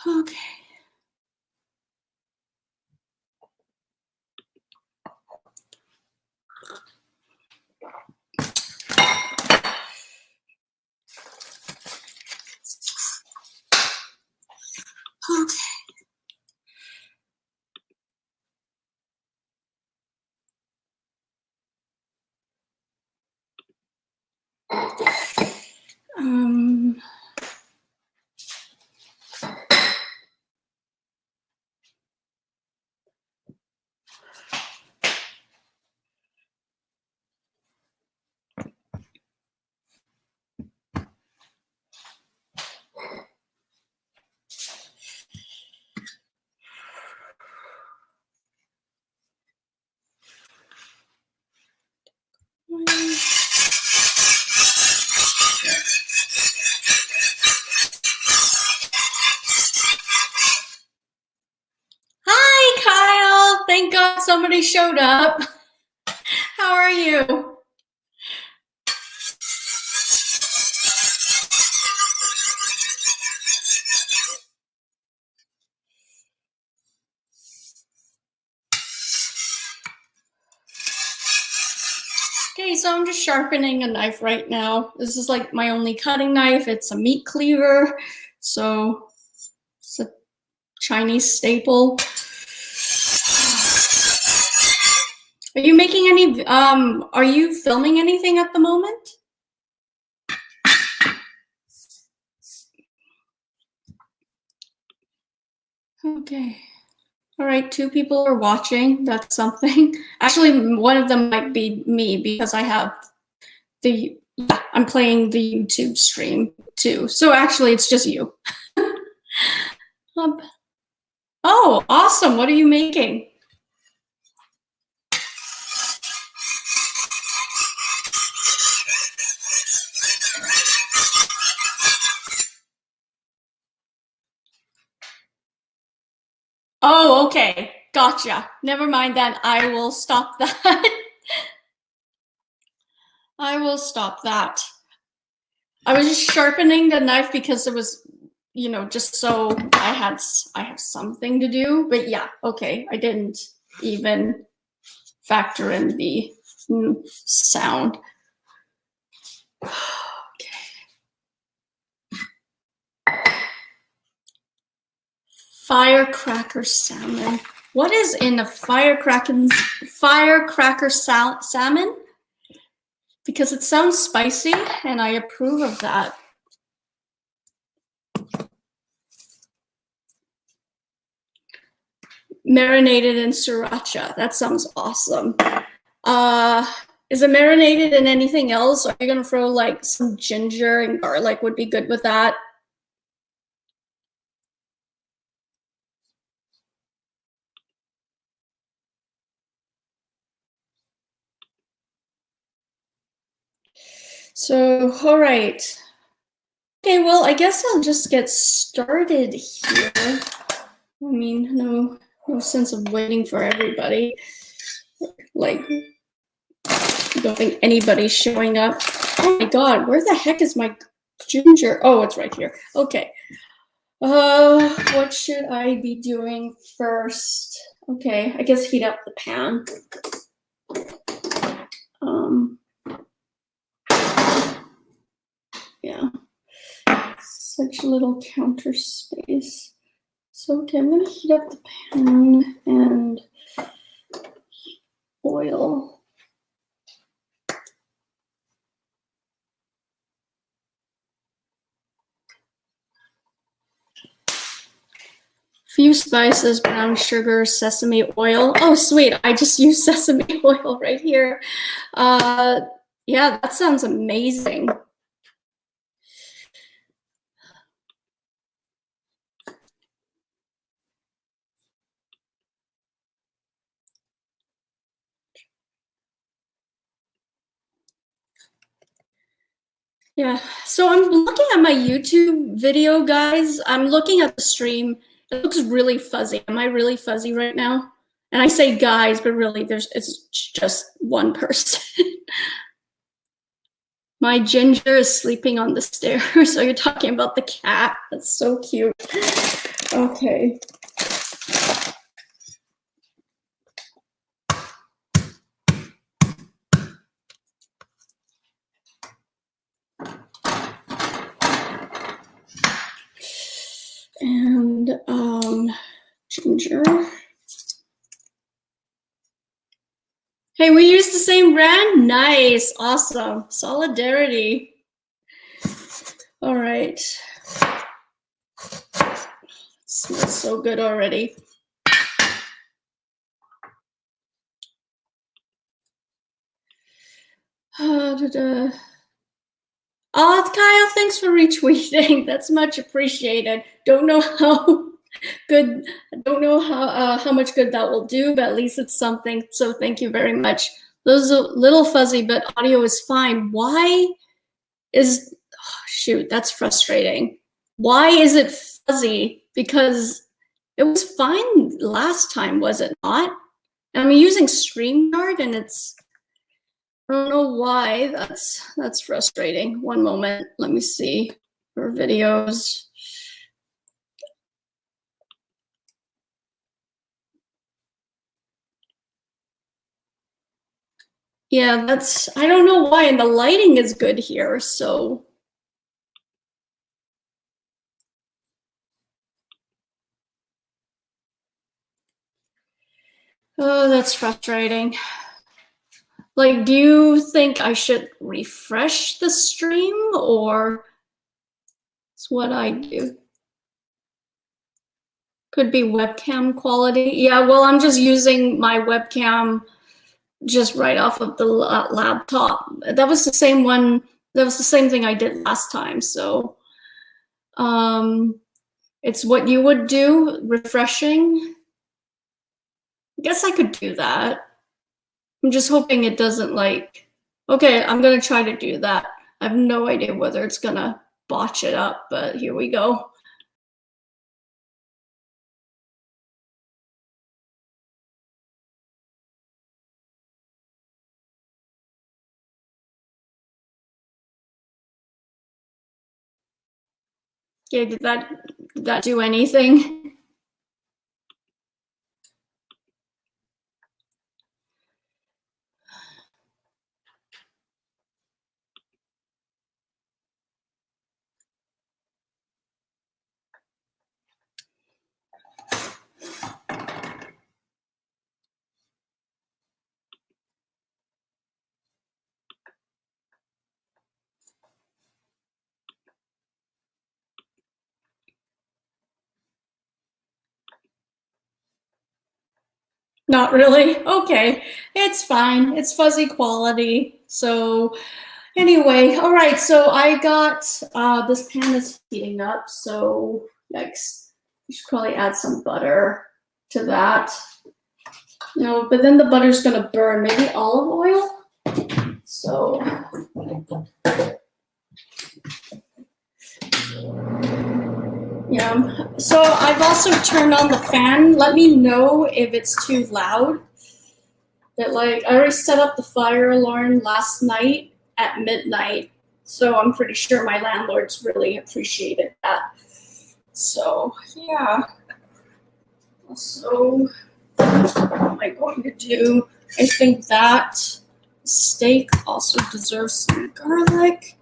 Okay. Okay. Hi, Kyle. Thank God somebody showed up. How are you? Okay, so I'm just sharpening a knife right now. This is like my only cutting knife. It's a meat cleaver, so it's a Chinese staple. Are you making any, are you filming anything at the moment? Okay. All right, 2 people are watching. That's something. Actually, one of them might be me because I have I'm playing the YouTube stream too. So actually, it's just you. Oh, awesome. What are you making? Oh, okay. Gotcha. Never mind then. I will stop that. I will stop that. I was just sharpening the knife because it was, you know, just so I have something to do. But yeah, okay. I didn't even factor in the sound. Firecracker salmon. What is in a firecracker salmon? Because it sounds spicy and I approve of that. Marinated in sriracha. That sounds awesome. Is it marinated in anything else? Are you gonna throw like some ginger and garlic would be good with that? So, all right. Okay, well, I guess I'll just get started here. I mean, no sense of waiting for everybody. Like, I don't think anybody's showing up. Oh my God, where the heck is my ginger? Oh, it's right here. Okay. What should I be doing first? Okay, I guess heat up the pan. Yeah, such little counter space. So, okay, I'm gonna heat up the pan and oil. Few spices, brown sugar, sesame oil. Oh, sweet, I just used sesame oil right here. Yeah, that sounds amazing. Yeah, so I'm looking at my YouTube video, guys. I'm looking at the stream. It looks really fuzzy. Am I really fuzzy right now? And I say guys, but really it's just one person. My ginger is sleeping on the stairs. So you're talking about the cat. That's so cute. Okay. And ginger. Hey, we use the same brand? Nice, awesome. Solidarity. All right. It smells so good already. Oh, Kyle, thanks for retweeting. That's much appreciated. Don't know how good, don't know how much good that will do, but at least it's something. So thank you very much. Those are a little fuzzy, but audio is fine. Why is, oh, shoot, that's frustrating. Why is it fuzzy? Because it was fine last time, was it not? I'm using StreamYard and it's, I don't know why. That's frustrating. One moment. Let me see for videos. Yeah, that's, I don't know why. And the lighting is good here, so. Oh, that's frustrating. Like, do you think I should refresh the stream, or it's what I do? Could be webcam quality. Yeah, well, I'm just using my webcam just right off of the laptop. That was the same one. That was the same thing I did last time. So it's what you would do, refreshing. I guess I could do that. I'm just hoping it doesn't like, okay, I'm gonna try to do that. I have no idea whether it's gonna botch it up, but here we go. Okay, did that do anything? Not really. Okay, it's fine. It's fuzzy quality. So anyway, all right. So I got this pan is heating up. So yikes, you should probably add some butter to that. No, but then the butter's gonna burn. Maybe olive oil. So yeah. So I've also turned on the fan. Let me know if it's too loud. That like I already set up the fire alarm last night at midnight, so I'm pretty sure my landlords really appreciated that. So yeah. So what am I going to do? I think that steak also deserves some garlic.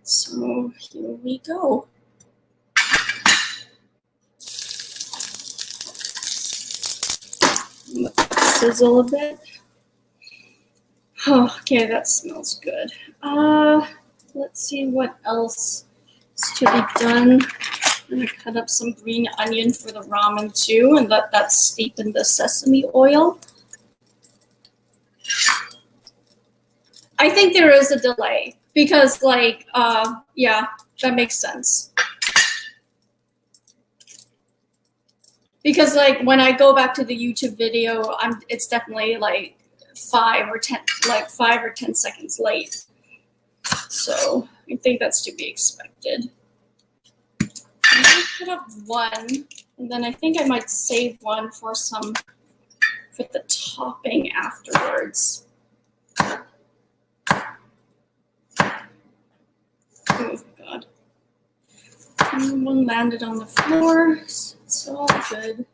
So here we go. Sizzle a bit. Oh, okay, that smells good. Let's see what else is to be done. I'm gonna cut up some green onion for the ramen too, and let that steep in the sesame oil. I think there is a delay because, like, yeah, that makes sense. Because, like, when I go back to the YouTube video, it's definitely like 5 or 10 seconds late. So I think that's to be expected. I'm gonna put up one, and then I think I might save one for the topping afterwards. Oh, God. One landed on the floor. So it's all good.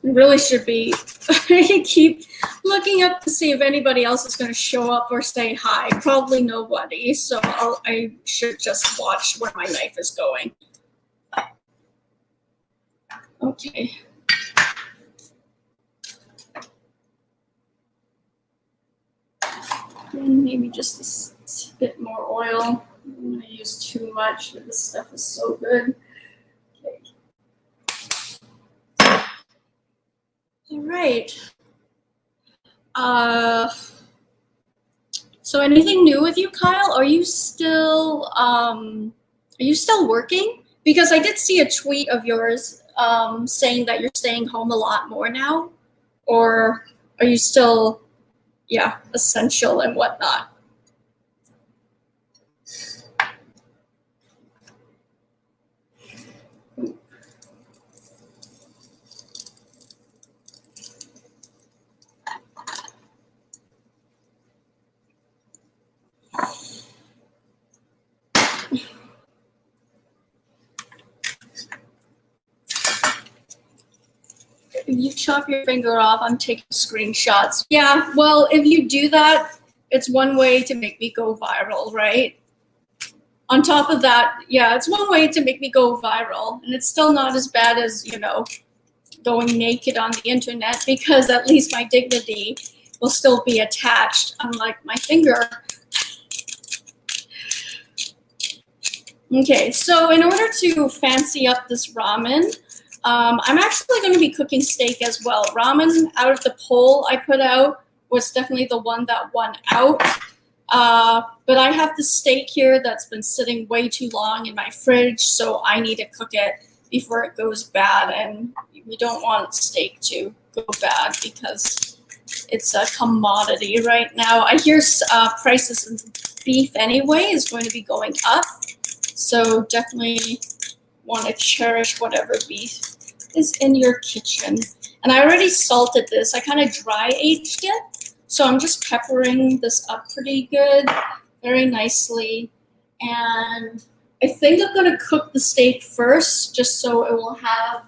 We really should be keep looking up to see if anybody else is going to show up or say hi. Probably nobody, so I should just watch where my knife is going. Okay. And maybe just a bit more oil. I'm going to use too much, but this stuff is so good. Okay. All right. So anything new with you, Kyle? Are you still working? Because I did see a tweet of yours saying that you're staying home a lot more now, or are you still, yeah, essential and whatnot? If you chop your finger off, I'm taking screenshots. Yeah, well, if you do that, it's one way to make me go viral, right? On top of that, yeah, it's one way to make me go viral. And it's still not as bad as, you know, going naked on the internet, because at least my dignity will still be attached, unlike my finger. Okay, so in order to fancy up this ramen, I'm actually going to be cooking steak as well. Ramen, out of the poll I put out, was definitely the one that won out. But I have the steak here that's been sitting way too long in my fridge, so I need to cook it before it goes bad. And we don't want steak to go bad because it's a commodity right now. I hear prices in beef anyway is going to be going up, so definitely want to cherish whatever beef is in your kitchen. And I already salted this. I kind of dry aged it. So I'm just peppering this up pretty good, very nicely. And I think I'm going to cook the steak first, just so it will have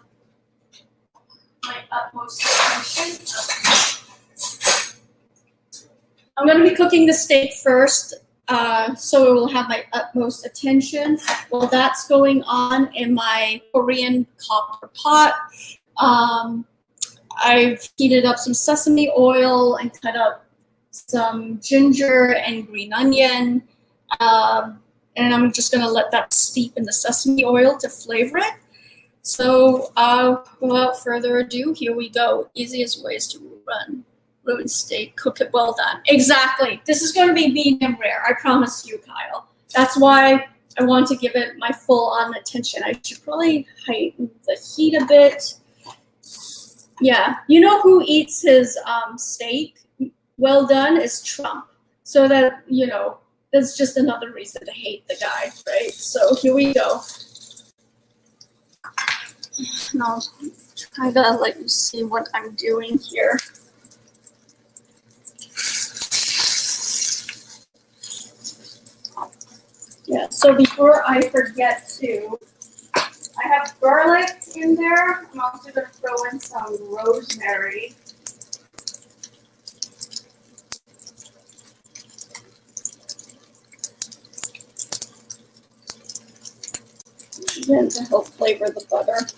my utmost attention. I'm going to be cooking the steak first, so it will have my utmost attention. While that's going on in my Korean copper pot, I've heated up some sesame oil and cut up some ginger and green onion. And I'm just going to let that steep in the sesame oil to flavor it. So without further ado, here we go. Easiest ways to ruin steak, cook it well done. Exactly. This is going to be medium rare. I promise you, Kyle. That's why I want to give it my full-on attention. I should probably heighten the heat a bit. Yeah, you know who eats his steak well done is Trump. So that, you know, that's just another reason to hate the guy, right? So here we go. And I'll try to let you see what I'm doing here. Yeah, so before I forget to, I have garlic in there. I'm also going to throw in some rosemary. Then to help flavor the butter.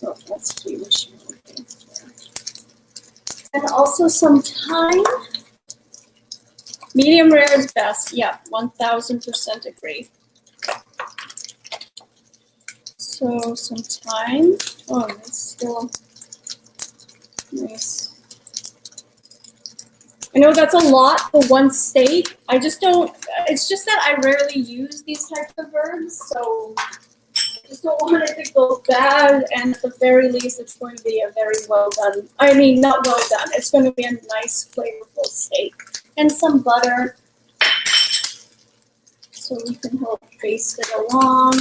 Oh, that's huge. And also some thyme. Medium rare is best. Yeah, 1000% agree. So some thyme. Oh, it's still nice. I know that's a lot for one steak. I just don't, it's just that I rarely use these types of herbs, so I just don't want it to go bad, and at the very least, it's going to be a very well done, I mean, not well done, it's going to be a nice, flavorful steak. And some butter. so we can help paste it along.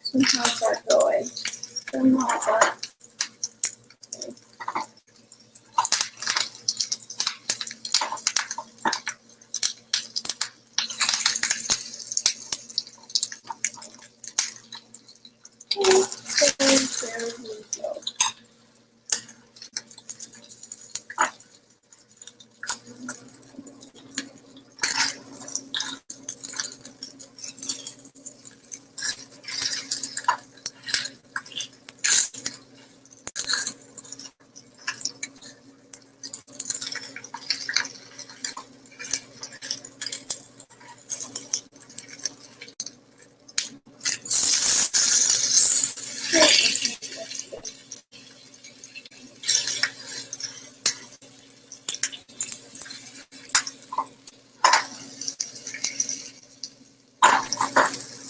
So how's that going? Still not that. Okay, there we go.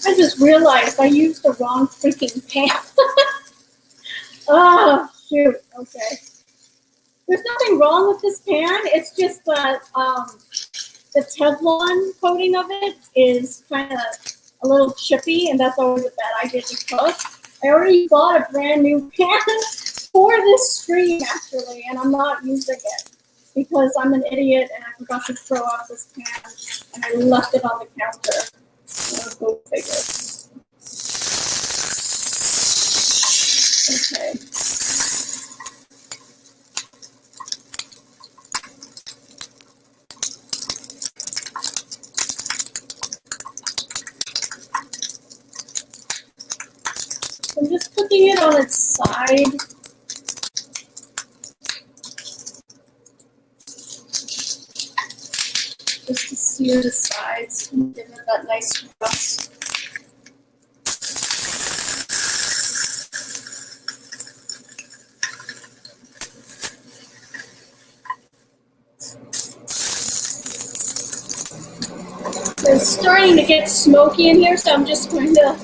I just realized I used the wrong freaking pan. Oh, shoot. Okay. There's nothing wrong with this pan. It's just that the Teflon coating of it is kind of a little chippy, and that's always a bad idea to cook. I already bought a brand new pan for this stream, actually, and I'm not using it because I'm an idiot and I forgot to throw out this pan, and I left it on the counter. So go figure. Okay. I'm just putting it on its side. Just to sear the sides and give it that nice crust. It's starting to get smoky in here, so I'm just going to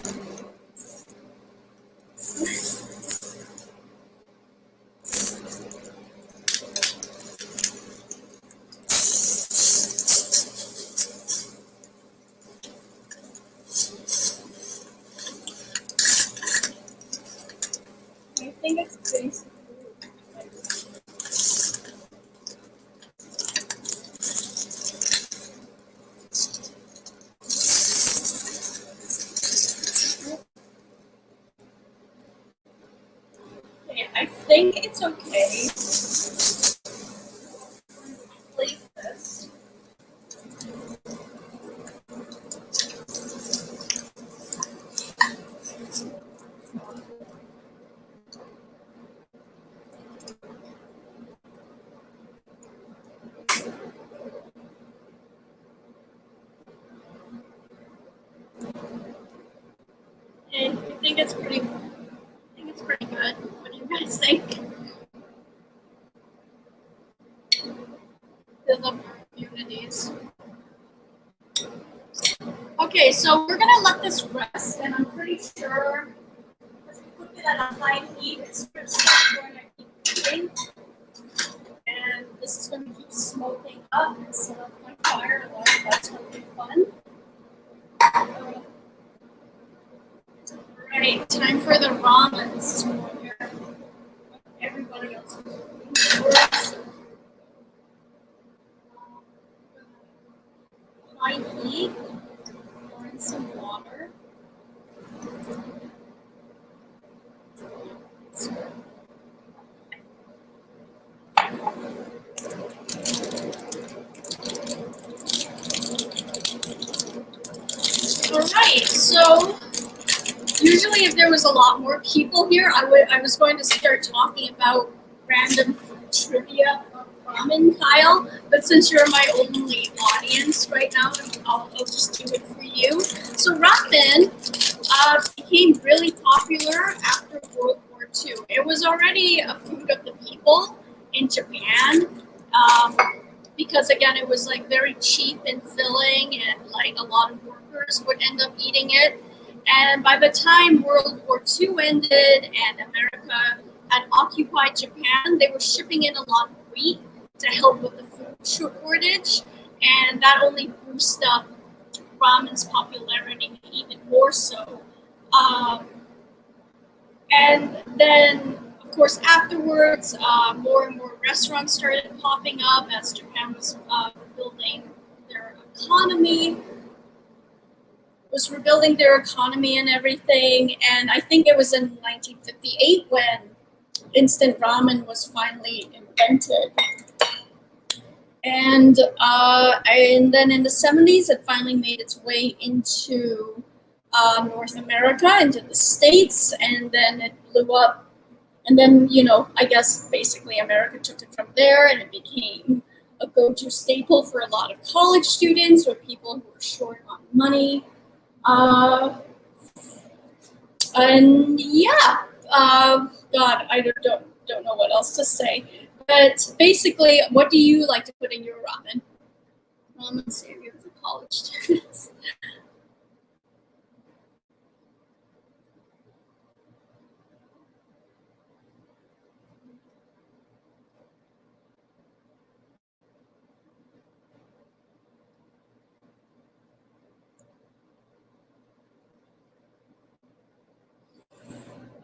I think it's basically okay, I think it's okay. Plate this. And I think it's pretty good. What do you guys think? Build up our immunities. Okay, so we're gonna let this rest, and I'm pretty sure because we cooked it at a high heat, it's going to keep cooking, and this is going to keep smoking up instead of my fire. That's going to be fun. Alright, time for the ramen. This is where everybody else is works. High heat, pour in some water. Alright, so usually if there was a lot more people here, I was going to start talking about random trivia of ramen, Kyle, but since you're my only audience right now, I'll just do it for you. So ramen became really popular after World War II. It was already a food of the people in Japan, because again, it was like very cheap and filling, and like a lot of workers would end up eating it. And by the time World War II ended and America had occupied Japan, they were shipping in a lot of wheat to help with the food shortage, and that only boosted up ramen's popularity even more so. And then, of course, afterwards, more and more restaurants started popping up as Japan was rebuilding their economy. And everything. And I think it was in 1958 when instant ramen was finally invented. And then in the 70s, it finally made its way into North America, into the States, and then it blew up. And then, I guess basically America took it from there, and it became a go-to staple for a lot of college students or people who were short on money. And yeah, God, I don't know what else to say. But basically, what do you like to put in your ramen? Ramen savior for college students.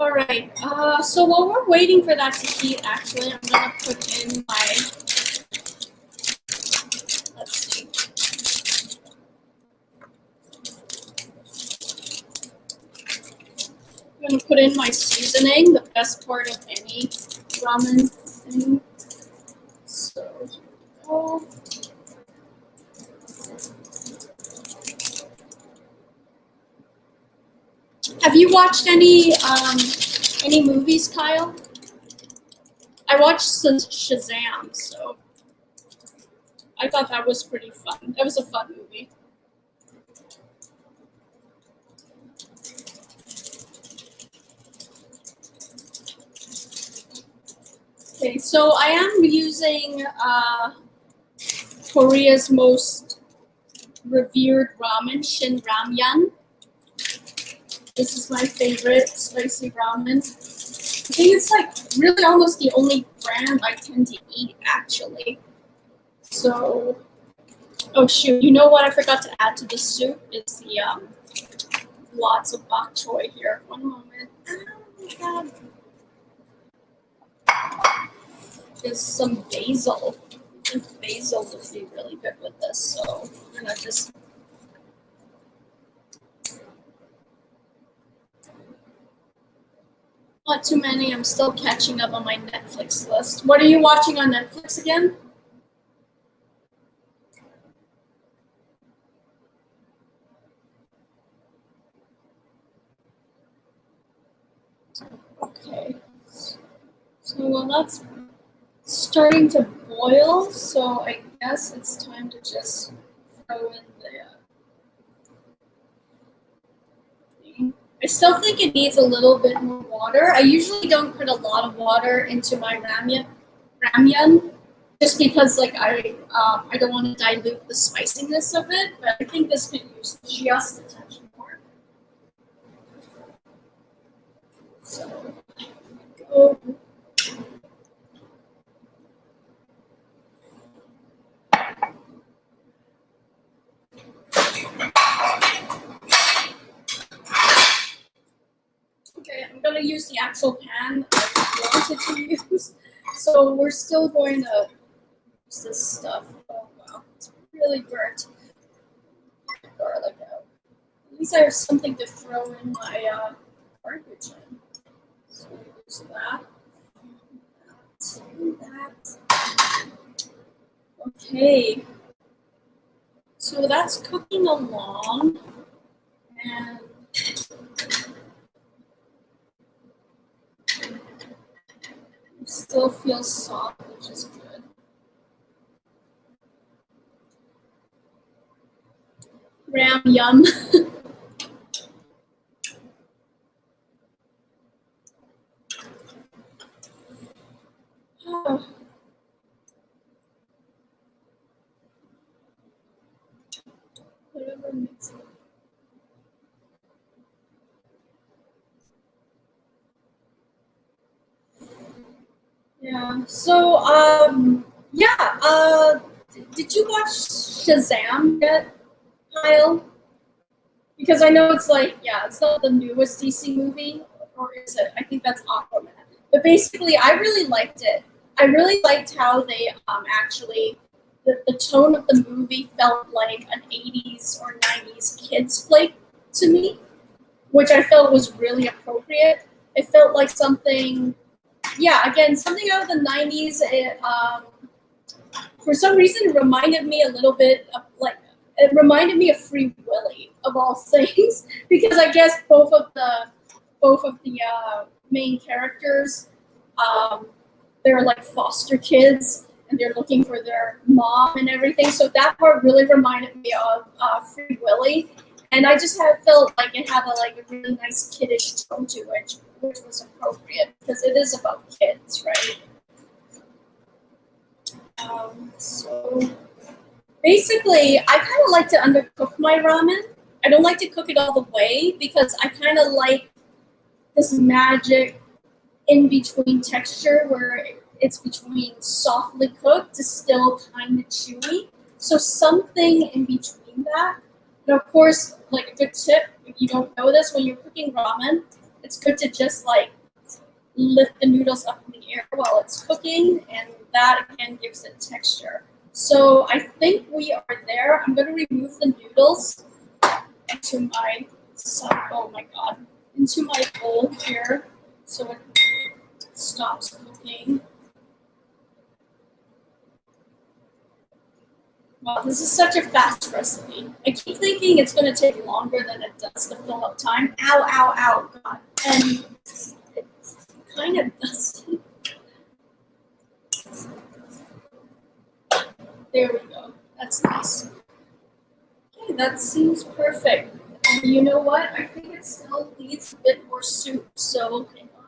All right. So while we're waiting for that to heat, actually, I'm gonna put in my. Let's see. I'm gonna put in my seasoning, the best part of any ramen thing. So here we go. Have you watched any movies, Kyle? I watched Shazam, so I thought that was pretty fun. That was a fun movie. Okay, so I am using Korea's most revered ramen, Shin Ramyun. This is my favorite spicy ramen. I think it's like really almost the only brand I tend to eat, actually. So, oh shoot, you know what I forgot to add to the soup? Is the lots of bok choy here. One moment. Oh my god. There's some basil. I think basil would be really good with this, so I'm gonna just. Not too many. I'm still catching up on my Netflix list. What are you watching on Netflix again? Okay. So well, that's starting to boil, so I guess it's time to just throw in the. I still think it needs a little bit more water. I usually don't put a lot of water into my ramyun, just because like I don't want to dilute the spiciness of it. But I think this could use just a touch more. So go. Okay, I'm gonna use the actual pan I wanted to use. So we're still going to use this stuff. Oh wow, it's really burnt. Garlic out. At least I have something to throw in my garbage in. So use that. That. Okay. So that's cooking along, and it still feels soft, which is good. Ram yum. Oh. Whatever makes it. Yeah. So yeah. Did you watch Shazam yet, Kyle? Because I know it's like, yeah, it's not the newest DC movie, or is it? I think that's Aquaman. But basically, I really liked it. I really liked how they actually, the tone of the movie felt like an 80s or 90s kids flick to me, which I felt was really appropriate. It felt like something, yeah, again, something out of the 90s. For some reason, it reminded me a little bit of like, it reminded me of Free Willy of all things, because I guess both of the main characters, um, they're like foster kids and they're looking for their mom and everything. So that part really reminded me of Free Willy, and I just had felt like it had a really nice kiddish tone to it, which was appropriate because it is about kids, right? So basically, I kind of like to undercook my ramen. I don't like to cook it all the way because I kind of like this magic in between texture where it's between softly cooked to still kind of chewy. So something in between that. And of course, like a good tip, if you don't know this, when you're cooking ramen, it's good to just like lift the noodles up in the air while it's cooking, and that again gives it texture. So I think we are there. I'm going to remove the noodles into my oh my god, into my bowl here, so it stops cooking. Wow, this is such a fast recipe. I keep thinking it's going to take longer than it does to fill up time. Ow, ow, ow, God. And it kind of doesn't. There we go. That's nice. Okay, that seems perfect. And you know what? I think it still needs a bit more soup, so hang on.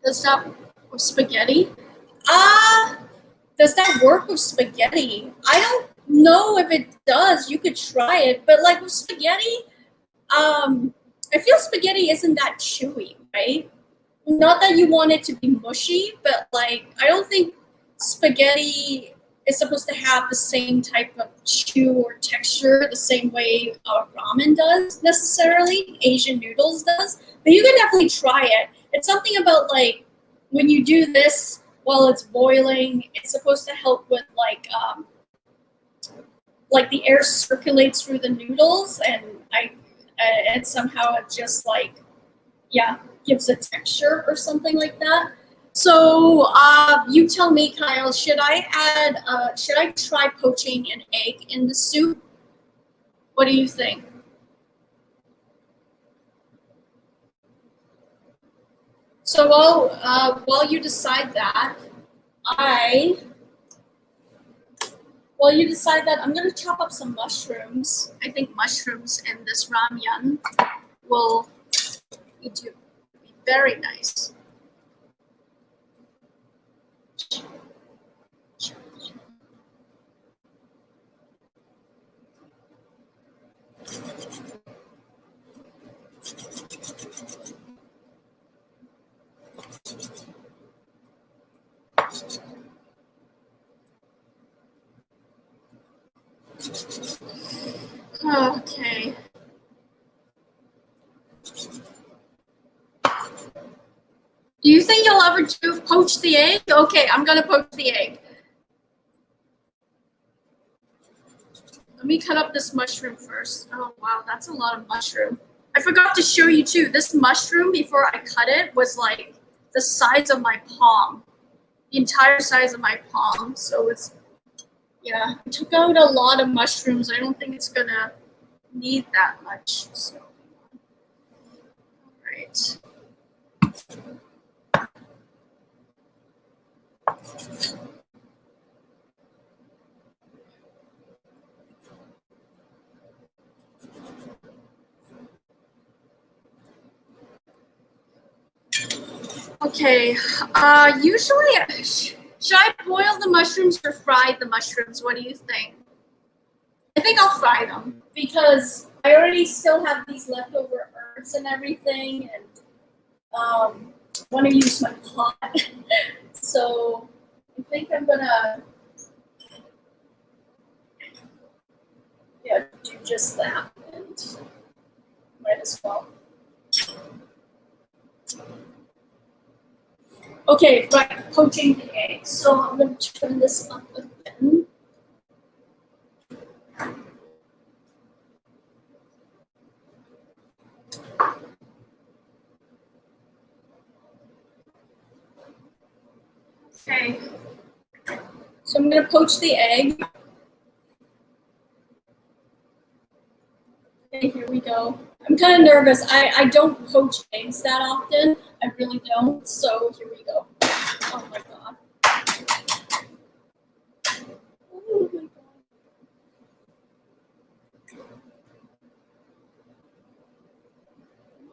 Does that with spaghetti? Ah, does that work with spaghetti? I don't know if it does. You could try it, but like with spaghetti, I feel spaghetti isn't that chewy, right? Not that you want it to be mushy, but like I don't think spaghetti is supposed to have the same type of chew or texture the same way ramen does necessarily. Asian noodles does, but you can definitely try it. It's something about like when you do this while it's boiling, it's supposed to help with like the air circulates through the noodles, and and somehow it just like, yeah, gives a texture or something like that. So you tell me, Kyle. Should I try poaching an egg in the soup? What do you think? So while you decide that, I while you decide that, I'm gonna chop up some mushrooms. I think mushrooms in this ramyun will be very nice. Okay. Do you think you'll ever do poach the egg? Okay, I'm gonna poach the egg. Let me cut up this mushroom first. Oh wow, that's a lot of mushroom. I forgot to show you too. This mushroom before I cut it was like the size of my palm, the entire size of my palm. So it's, yeah, I took out a lot of mushrooms. I don't think it's gonna need that much. So, all right. Okay. Usually, should I boil the mushrooms or fry the mushrooms? What do you think? I think I'll fry them because I already still have these leftover herbs and everything, and want to use my pot. So I think I'm gonna do just that, and might as well. Okay, right, poaching the eggs. So I'm gonna turn this up again. Okay, so I'm gonna poach the egg. Okay, here we go. I'm kind of nervous. I don't poach eggs that often. I really don't. So here we go. Oh my god. Oh my god.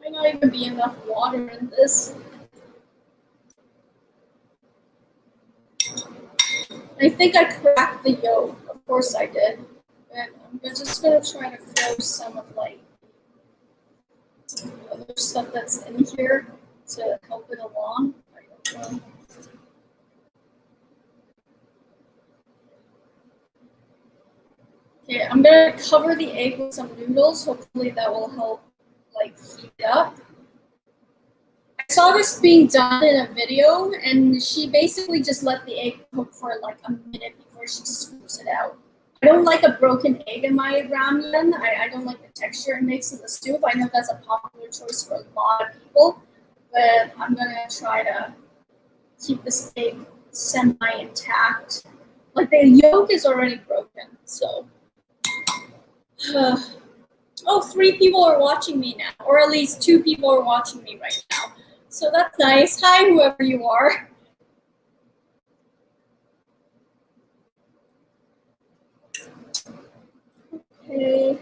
Might not even be enough water in this. I think I cracked the yolk. Of course I did. And I'm just gonna try to throw some of like other stuff that's in here to help it along. Okay, I'm gonna cover the egg with some noodles. Hopefully that will help like heat it up. I saw this being done in a video, and she basically just let the egg cook for like a minute before she scoops it out. I don't like a broken egg in my ramen. I don't like the texture it makes in the soup. I know that's a popular choice for a lot of people, but I'm gonna try to keep this egg semi-intact. Like the yolk is already broken, so. Oh, 3 people are watching me now, or at least 2 people are watching me right now. So that's nice. Hi, whoever you are. Okay.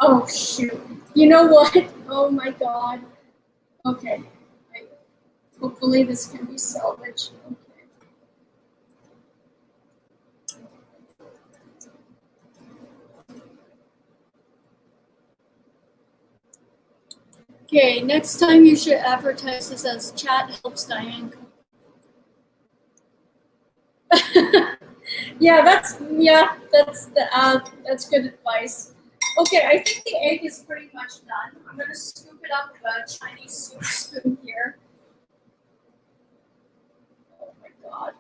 Oh, shoot. You know what? Oh my god. Okay. Hopefully this can be salvaged. Okay. Okay, next time you should advertise this as chat helps Diane. that's good advice. Okay, I think the egg is pretty much done. I'm gonna scoop it up with a Chinese soup spoon here. Oh my god,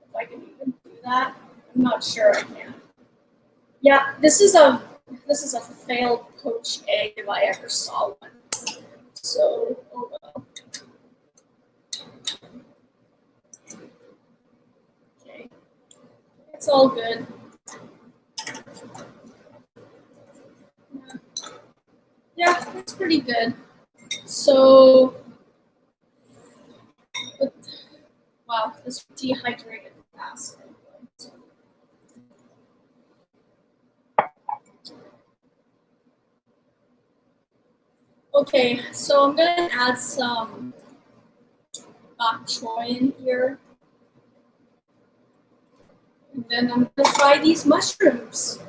if I can even do that, I'm not sure I can. Yeah, this is a failed poached egg if I ever saw one. So, oh well. Okay, it's all good. Yeah, it's pretty good. So, wow, this dehydrated fast. Okay, so I'm gonna add some bok choy in here. And then I'm gonna fry these mushrooms.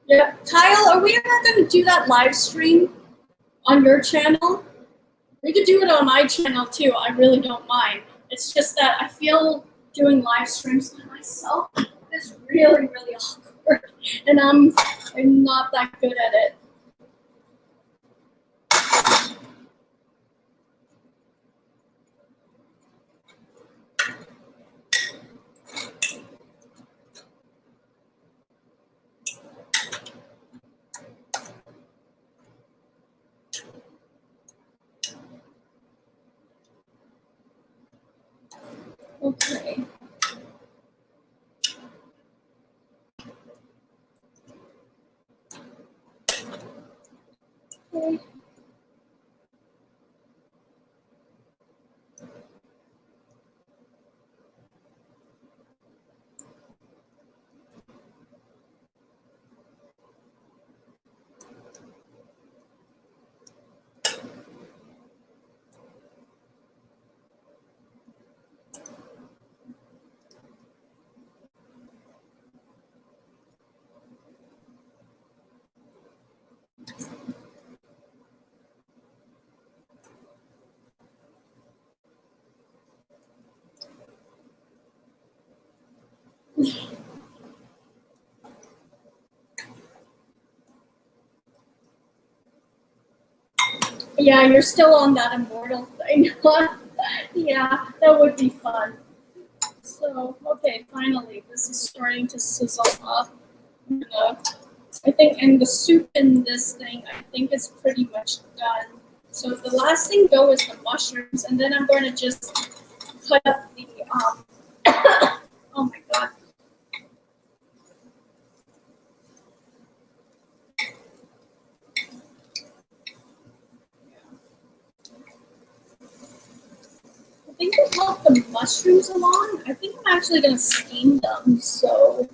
Yeah, Kyle, are we ever gonna do that live stream on your channel? We could do it on my channel too. I really don't mind. It's just that I feel doing live streams by myself is really, really awkward, and I'm not that good at it. Okay. Okay. Yeah, you're still on that immortal thing. Yeah, that would be fun. So, okay, finally, this is starting to sizzle up. I think, and the soup in this thing, I think is pretty much done. So the last thing go is the mushrooms, and then I'm going to just cut up the, oh my god. I think to help the mushrooms along, I think I'm actually going to steam them, so.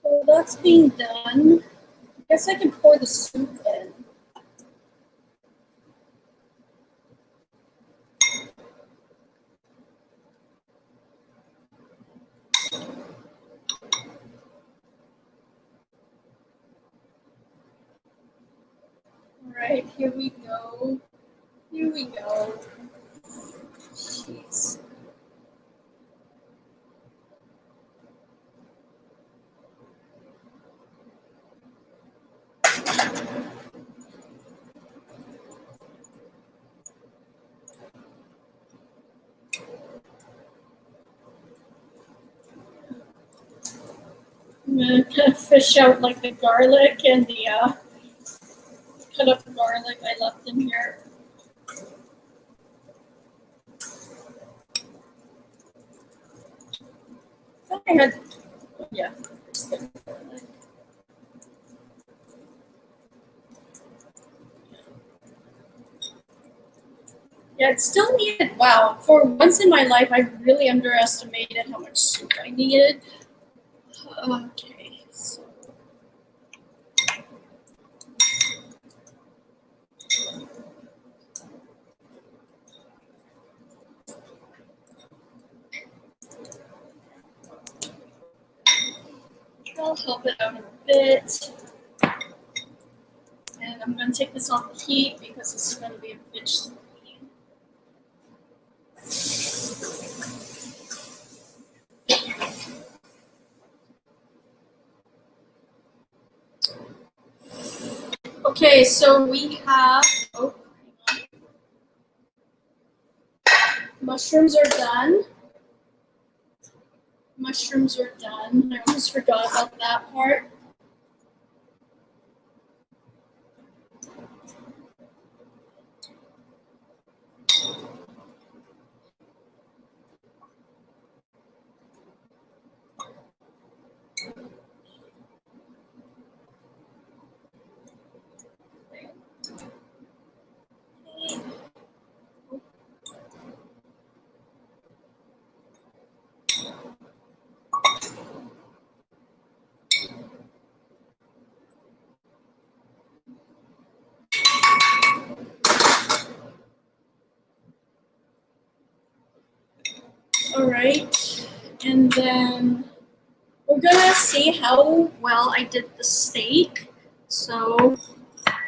So that's being done. I guess I can pour the soup in. Alright, here we go. Here we go. Jeez. I'm gonna kind of fish out like the garlic and the cut up the garlic I left in here. I thought I had, yeah. Yeah, it's still needed. Wow, for once in my life, I really underestimated how much soup I needed. Okay, so. I'll help it out a bit. And I'm going to take this off the heat because this is going to be a bit steamy. Okay, so we have, oh, hang on. Mushrooms are done. Mushrooms are done. I almost forgot about that part. All right, and then we're gonna see how well I did the steak. So,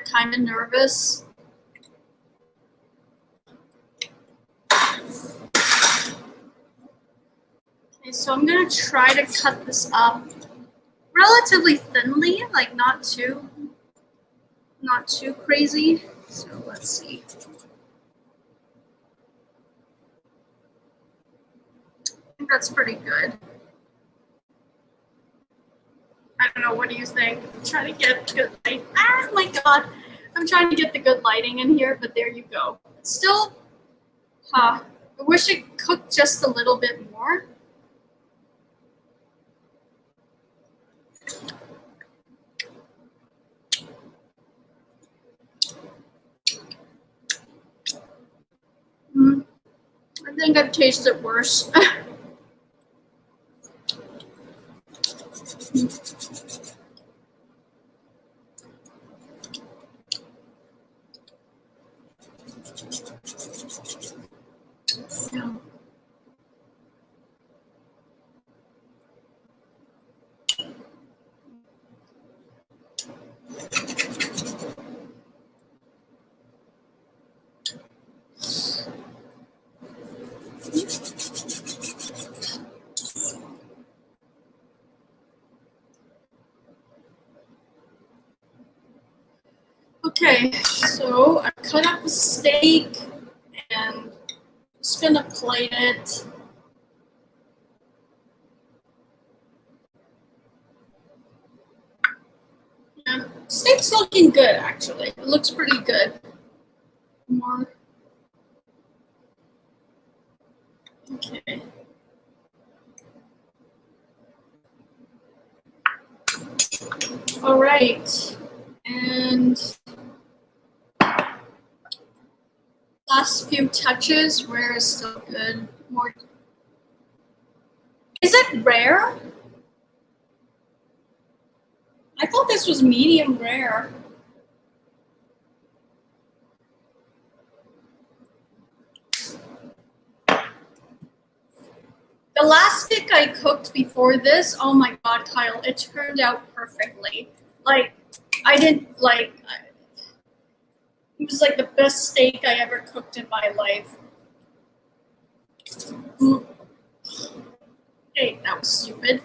kind of nervous. Okay, so I'm gonna try to cut this up relatively thinly, like not too crazy. So let's see. I think that's pretty good. I don't know, what do you think? I'm trying to get good light. Ah, my God. I'm trying to get the good lighting in here, but there you go. It's still, I wish it cooked just a little bit more. I think I've tasted it worse. Yeah. Okay, so I cut up the steak and just gonna plate it. Yeah, steak's looking good actually. It looks pretty good. More. Okay. All right. And last few touches, rare is still good. More. Is it rare? I thought this was medium rare. The last steak I cooked before this, oh my God, Kyle, it turned out perfectly. Like, I didn't, like, it was like the best steak I ever cooked in my life. Hey, that was stupid.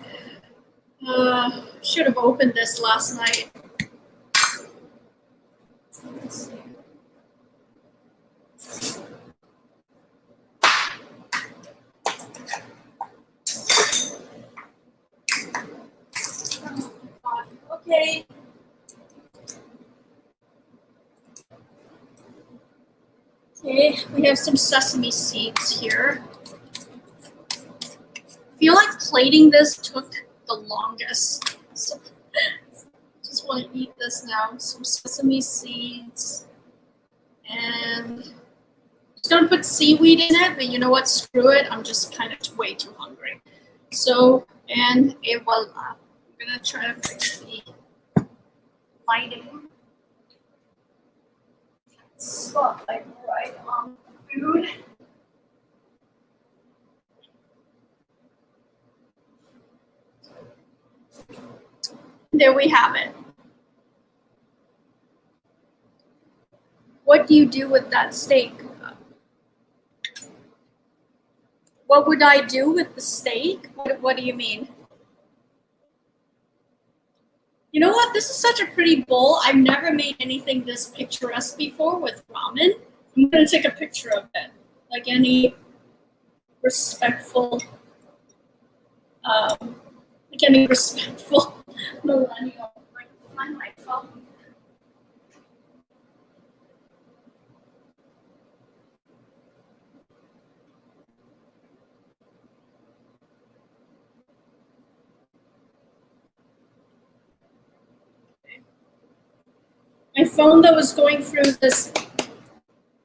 Should have opened this last night. Let's see. Okay. Okay, we have some sesame seeds here. I feel like plating this took the longest. So just want to eat this now. Some sesame seeds. And just gonna put seaweed in it, but you know what? Screw it. I'm just kind of way too hungry. So, and voila. I'm gonna try to fix the lighting. Spotlight right on food. There we have it. What do you do with that steak? What would I do with the steak? What do you mean? You know what? This is such a pretty bowl. I've never made anything this picturesque before with ramen. I'm going to take a picture of it. Like any respectful, millennial. Like, find my phone. My phone that was going through this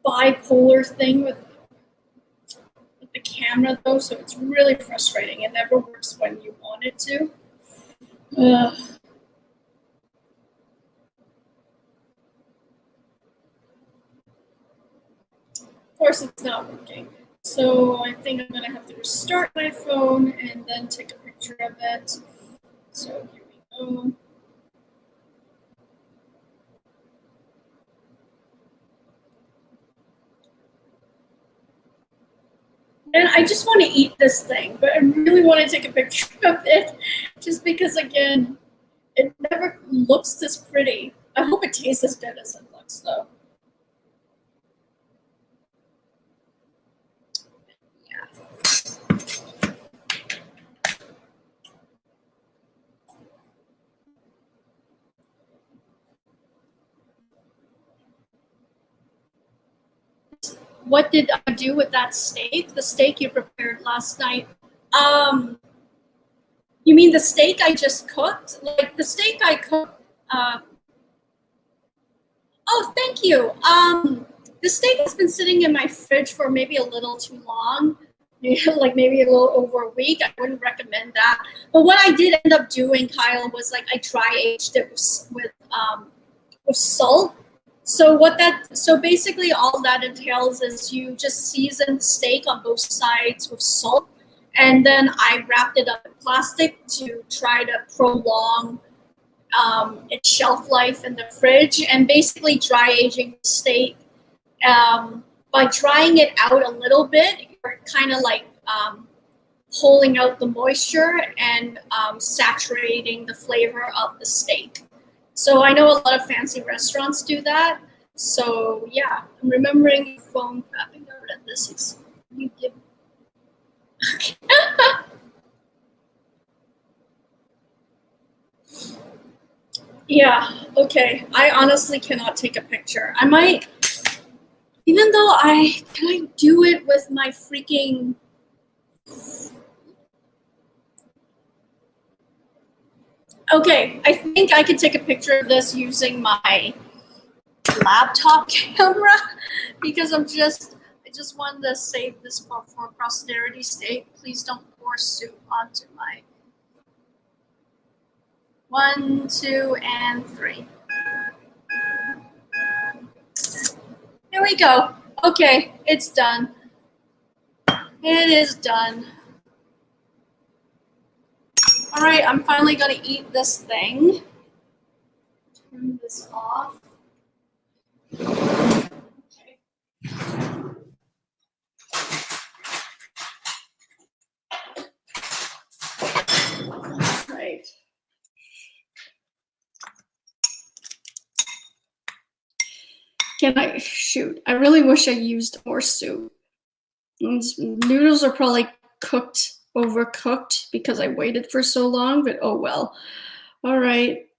bipolar thing with the camera though, so it's really frustrating. It never works when you want it to. Of course, it's not working. So I think I'm gonna have to restart my phone and then take a picture of it. So here we go. And I just want to eat this thing, but I really want to take a picture of it just because, again, it never looks this pretty. I hope it tastes as good as it looks, though. what did I do with that steak? The steak you prepared last night. You mean the steak I just cooked? Like the steak I cooked. Oh, thank you. The steak has been sitting in my fridge for maybe a little too long, like maybe a little over a week. I wouldn't recommend that. But what I did end up doing, Kyle, was like I dry aged it with salt. So basically all that entails is you just season the steak on both sides with salt, and then I wrapped it up in plastic to try to prolong its shelf life in the fridge, and basically dry aging the steak. By drying it out a little bit, you're kind of like pulling out the moisture and saturating the flavor of the steak. So I know a lot of fancy restaurants do that. So yeah, I'm remembering your phone crapping out at this. You give. Yeah, okay. I honestly cannot take a picture. I might, even though can I do it with my freaking. Okay, I think I could take a picture of this using my laptop camera because I just wanted to save this for posterity's sake. Please don't pour soup onto my 1, 2, and 3. Here we go. Okay, it's done. It is done. All right, I'm finally gonna eat this thing. Turn this off. Okay. Right. Can I shoot? I really wish I used more soup. These noodles are probably overcooked because I waited for so long, but oh well. All right.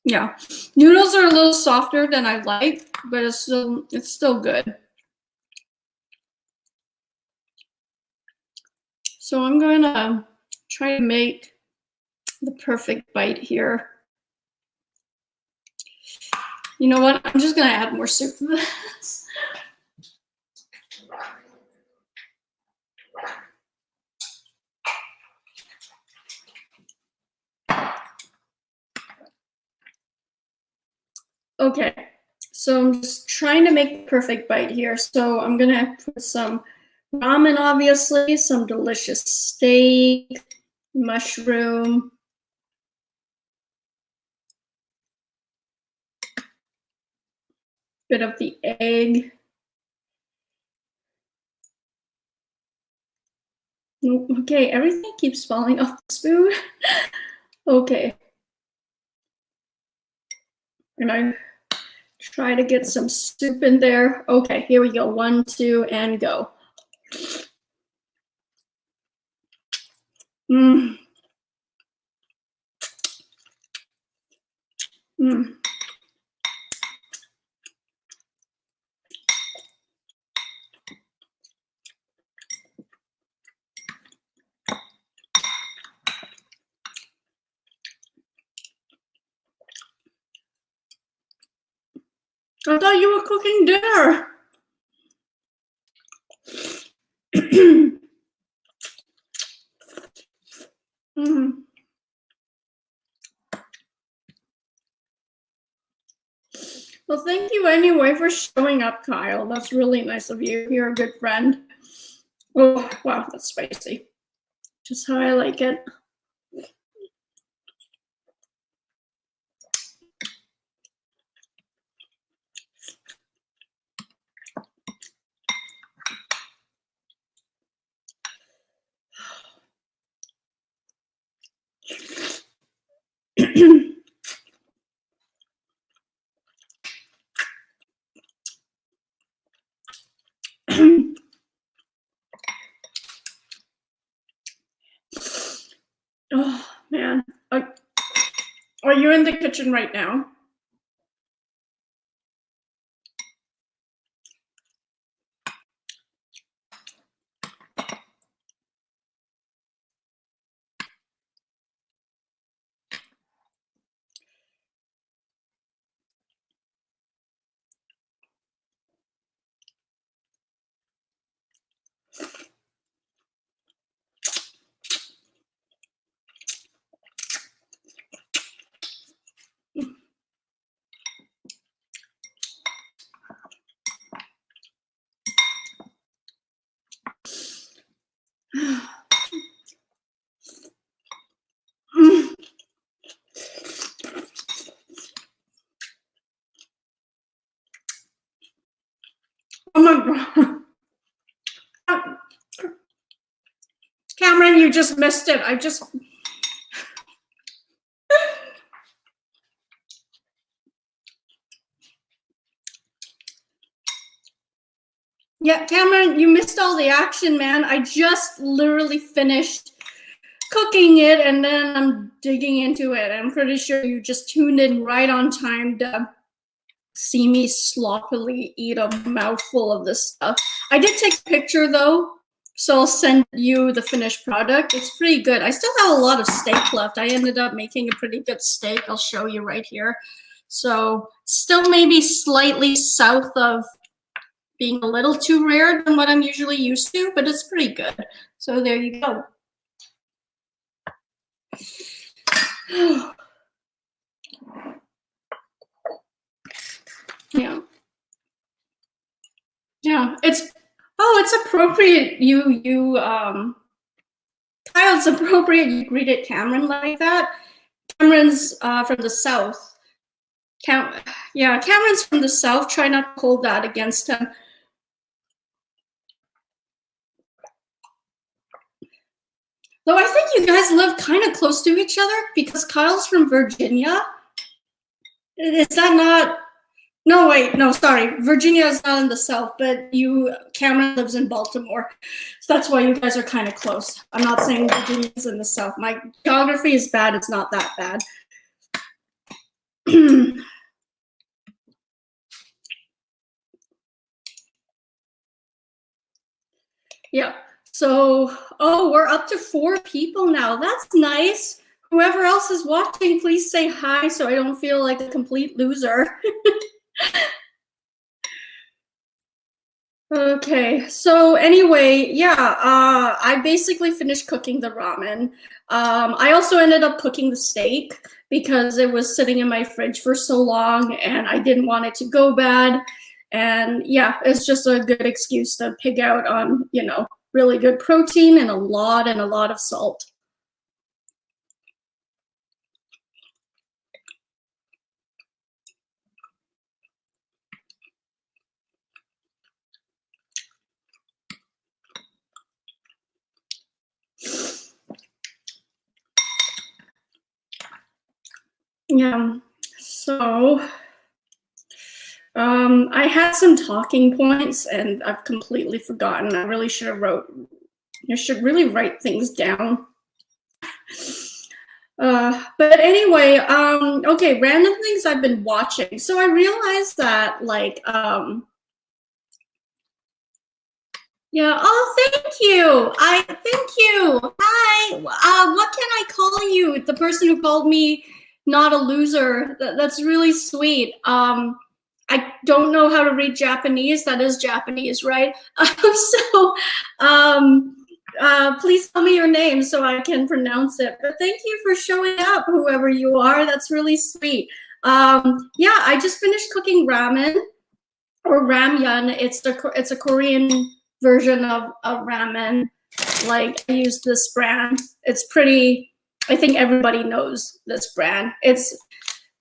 Yeah, noodles are a little softer than I like, but it's still good. So I'm going to try to make the perfect bite here. You know what? I'm just going to add more soup to this. Okay, so I'm just trying to make the perfect bite here. So I'm going to put some ramen, obviously, some delicious steak, mushroom, bit of the egg. Okay, everything keeps falling off the spoon. Okay. And I try to get some soup in there. Okay, here we go. 1, 2, and go. Mmm. Mmm. I thought you were cooking dinner. Mm. Well, thank you anyway for showing up, Kyle. That's really nice of you. You're a good friend. Oh, wow, that's spicy. Just how I like it. you're in the kitchen right now. Oh my God. Cameron, you just missed it. Yeah, Cameron, you missed all the action, man. I just literally finished cooking it and then I'm digging into it. I'm pretty sure you just tuned in right on time to see me sloppily eat a mouthful of this stuff. I did take a picture though, so I'll send you the finished product. It's pretty good. I still have a lot of steak left. I ended up making a pretty good steak. I'll show you right here. So still maybe slightly south of being a little too rare than what I'm usually used to, but it's pretty good. So there you go. Yeah. Yeah, it's appropriate Kyle, it's appropriate you greeted Cameron like that. Cameron's from the South. Cameron's from the South. Try not to hold that against him. Though I think you guys live kind of close to each other because Kyle's from Virginia. Is that not? No, wait, no, sorry. Virginia is not in the South, but Cameron lives in Baltimore. So that's why you guys are kind of close. I'm not saying Virginia is in the South. My geography is bad. It's not that bad. Yeah. So, we're up to 4 people now. That's nice. Whoever else is watching, please say hi so I don't feel like a complete loser. Okay, so anyway, yeah, I basically finished cooking the ramen. I also ended up cooking the steak because it was sitting in my fridge for so long and I didn't want it to go bad. And yeah, it's just a good excuse to pig out on, really good protein and a lot of salt. Yeah, so I had some talking points and I've completely forgotten. I really should have I should really write things down. But anyway, okay, random things I've been watching. So I realized that yeah, oh, thank you. Thank you. Hi, what can I call you? The person who called me not a loser. That's really sweet. I don't know how to read Japanese. That is Japanese, right? Please tell me your name so I can pronounce it. But thank you for showing up, whoever you are. That's really sweet. Yeah, I just finished cooking ramen or ramyun. It's a Korean version of ramen. Like, I use this brand. It's pretty, I think everybody knows this brand. It's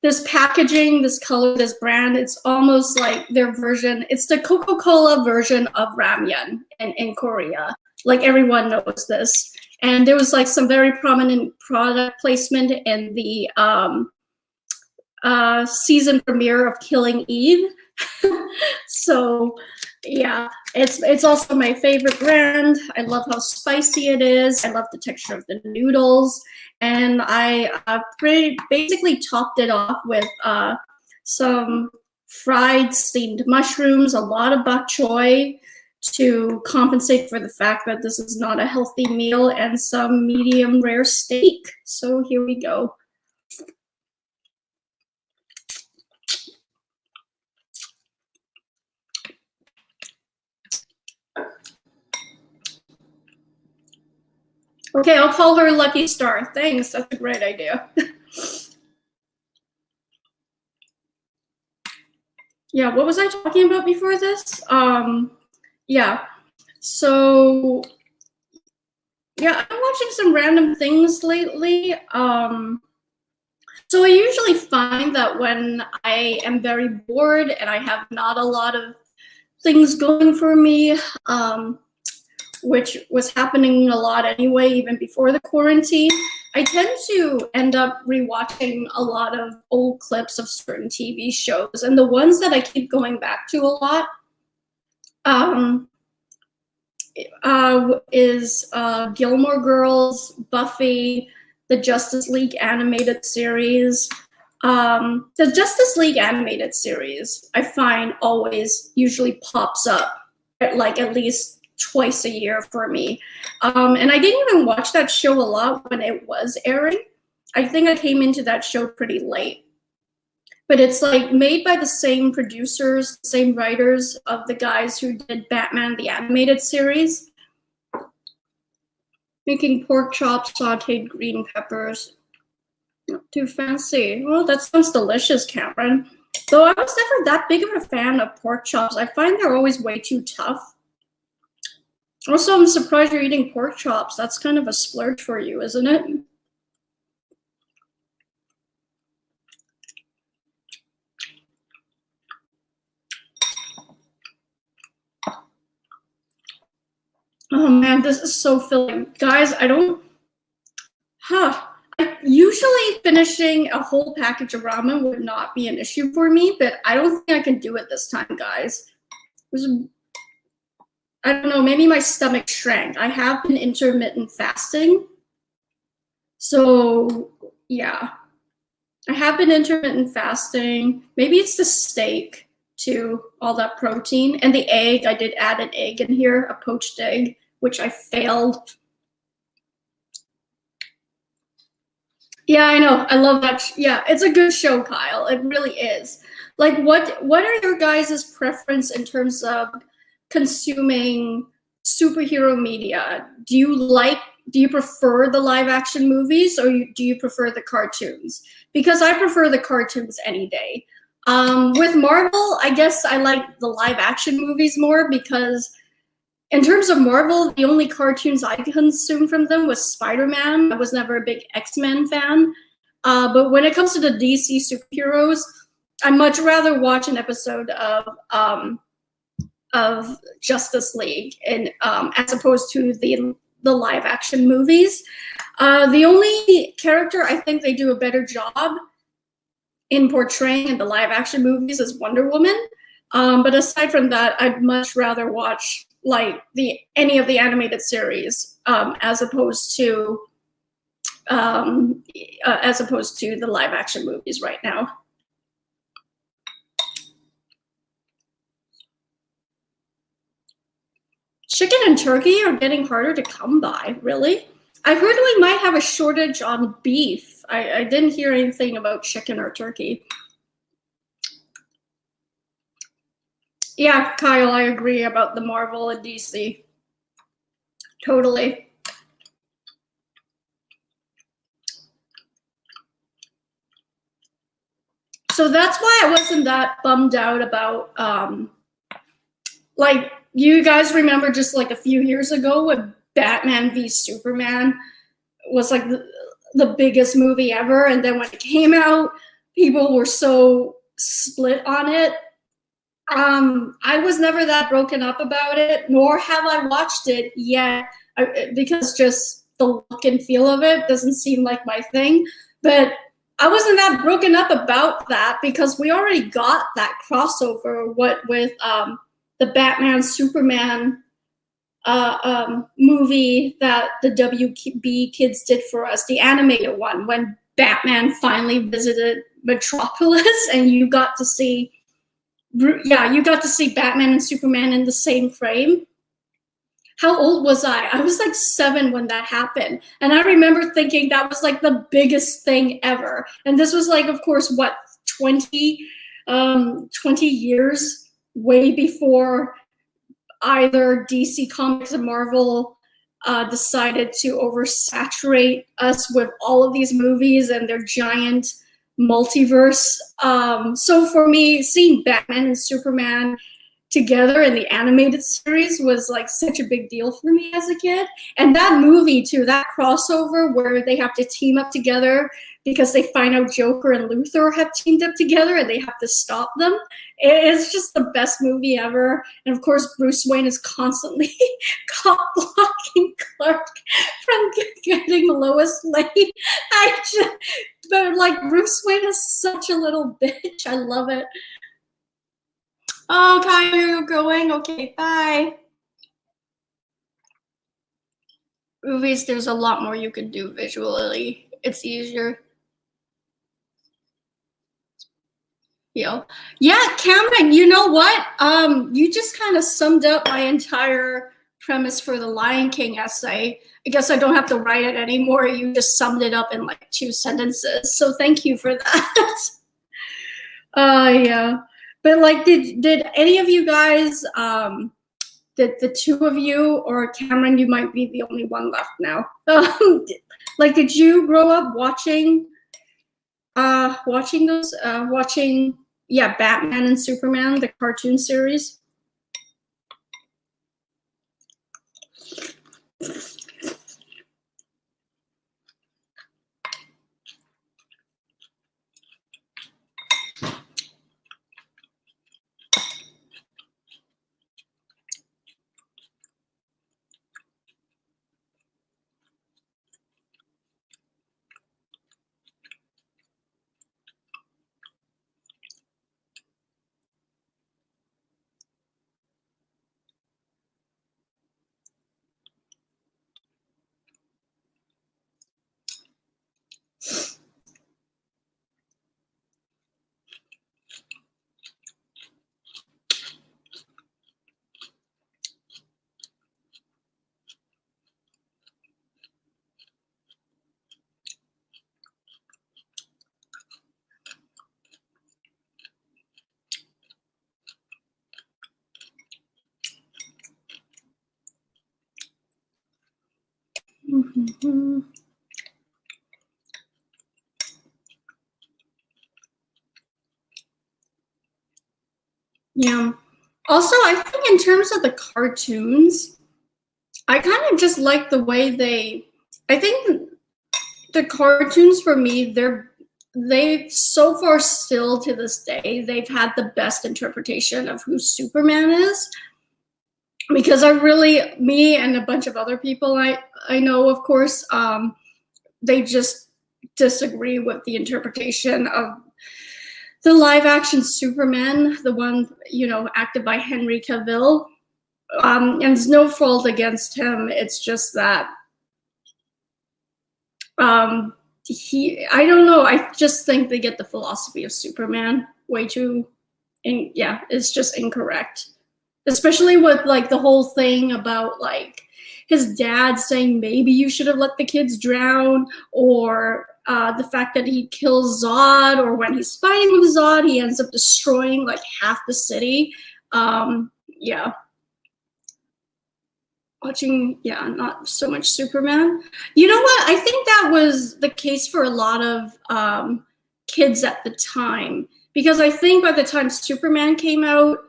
this packaging, this color, this brand, it's almost like their version. It's the Coca-Cola version of ramyun in Korea. Like, everyone knows this. And there was like some very prominent product placement in the season premiere of Killing Eve. So yeah, it's also my favorite brand. I love how spicy it is. I love the texture of the noodles, and I basically topped it off with some fried steamed mushrooms, a lot of bok choy to compensate for the fact that this is not a healthy meal, and some medium rare steak. So here we go. Okay, I'll call her Lucky Star. Thanks, that's a great idea. Yeah, what was I talking about before this? Yeah, so yeah, I'm watching some random things lately. So I usually find that when I am very bored and I have not a lot of things going for me, which was happening a lot anyway, even before the quarantine, I tend to end up rewatching a lot of old clips of certain TV shows. And the ones that I keep going back to a lot is Gilmore Girls, Buffy, the Justice League animated series. The Justice League animated series, I find always usually pops up at least twice a year for me. And I didn't even watch that show a lot when it was airing. I think I came into that show pretty late. But it's like made by the same producers, same writers of the guys who did Batman the Animated Series. Making pork chops, sauteed green peppers. Not too fancy. Well, that sounds delicious, Cameron. Though I was never that big of a fan of pork chops. I find they're always way too tough. Also, I'm surprised you're eating pork chops. That's kind of a splurge for you, isn't it? Oh man, this is so filling. Guys, usually finishing a whole package of ramen would not be an issue for me, but I don't think I can do it this time, guys. I don't know, maybe my stomach shrank. I have been intermittent fasting. So yeah, I have been intermittent fasting. Maybe it's the steak too, all that protein. And the egg, I did add an egg in here, a poached egg, which I failed. Yeah, I know. I love that. Yeah, it's a good show, Kyle. It really is. Like, what are your guys' preference in terms of consuming superhero media? Do you prefer the live action movies, or do you prefer the cartoons? Because I prefer the cartoons any day. With Marvel, I guess I like the live action movies more because in terms of Marvel, the only cartoons I consumed from them was Spider-Man. I was never a big X-Men fan. But when it comes to the DC superheroes, I'd much rather watch an episode of Justice League and as opposed to the live action movies. The only character I think they do a better job in portraying in the live action movies is Wonder Woman. But aside from that, I'd much rather watch like any of the animated series as opposed to the live action movies right now. Chicken and turkey are getting harder to come by, really? I heard we might have a shortage on beef. I didn't hear anything about chicken or turkey. Yeah, Kyle, I agree about the Marvel and DC. Totally. So that's why I wasn't that bummed out about, like, you guys remember just like a few years ago when Batman v Superman was like the biggest movie ever, and then when it came out, people were so split on it. I was never that broken up about it, nor have I watched it yet, because just the look and feel of it doesn't seem like my thing. But I wasn't that broken up about that because we already got that crossover with the Batman Superman movie that the WB kids did for us, the animated one, when Batman finally visited Metropolis, and you got to see, Batman and Superman in the same frame. How old was I? I was like 7 when that happened. And I remember thinking that was like the biggest thing ever. And this was like, of course, what, 20 years way before either DC Comics and Marvel decided to oversaturate us with all of these movies and their giant multiverse. So for me, seeing Batman and Superman together in the animated series was like such a big deal for me as a kid. And that movie too, that crossover where they have to team up together because they find out Joker and Luthor have teamed up together and they have to stop them. It's just the best movie ever. And of course, Bruce Wayne is constantly cop blocking Clark from getting Lois Lane. But like Bruce Wayne is such a little bitch. I love it. Oh, Kyle, you're going? Okay, bye. Movies, there's a lot more you can do visually. It's easier. Yeah, Cameron, you know what? You just kind of summed up my entire premise for the Lion King essay. I guess I don't have to write it anymore. You just summed it up in like 2 sentences. So thank you for that. Yeah. But like, did any of you guys, did the 2 of you, or Cameron, you might be the only one left now. Like, did you grow up watching those, Batman and Superman, the cartoon series? Mm-hmm. Yeah. Also, I think in terms of the cartoons, I kind of just like the way I think the cartoons for me, they so far still to this day, they've had the best interpretation of who Superman is. Because me and a bunch of other people I know, of course, they just disagree with the interpretation of the live action Superman, the one, acted by Henry Cavill. And it's no fault against him. It's just that I don't know. I just think they get the philosophy of Superman way too, it's just incorrect. Especially with like the whole thing about like his dad saying maybe you should have let the kids drown, or the fact that he kills Zod, or when he's fighting with Zod, he ends up destroying like half the city. Yeah. Watching, not so much Superman. You know what? I think that was the case for a lot of kids at the time, because I think by the time Superman came out,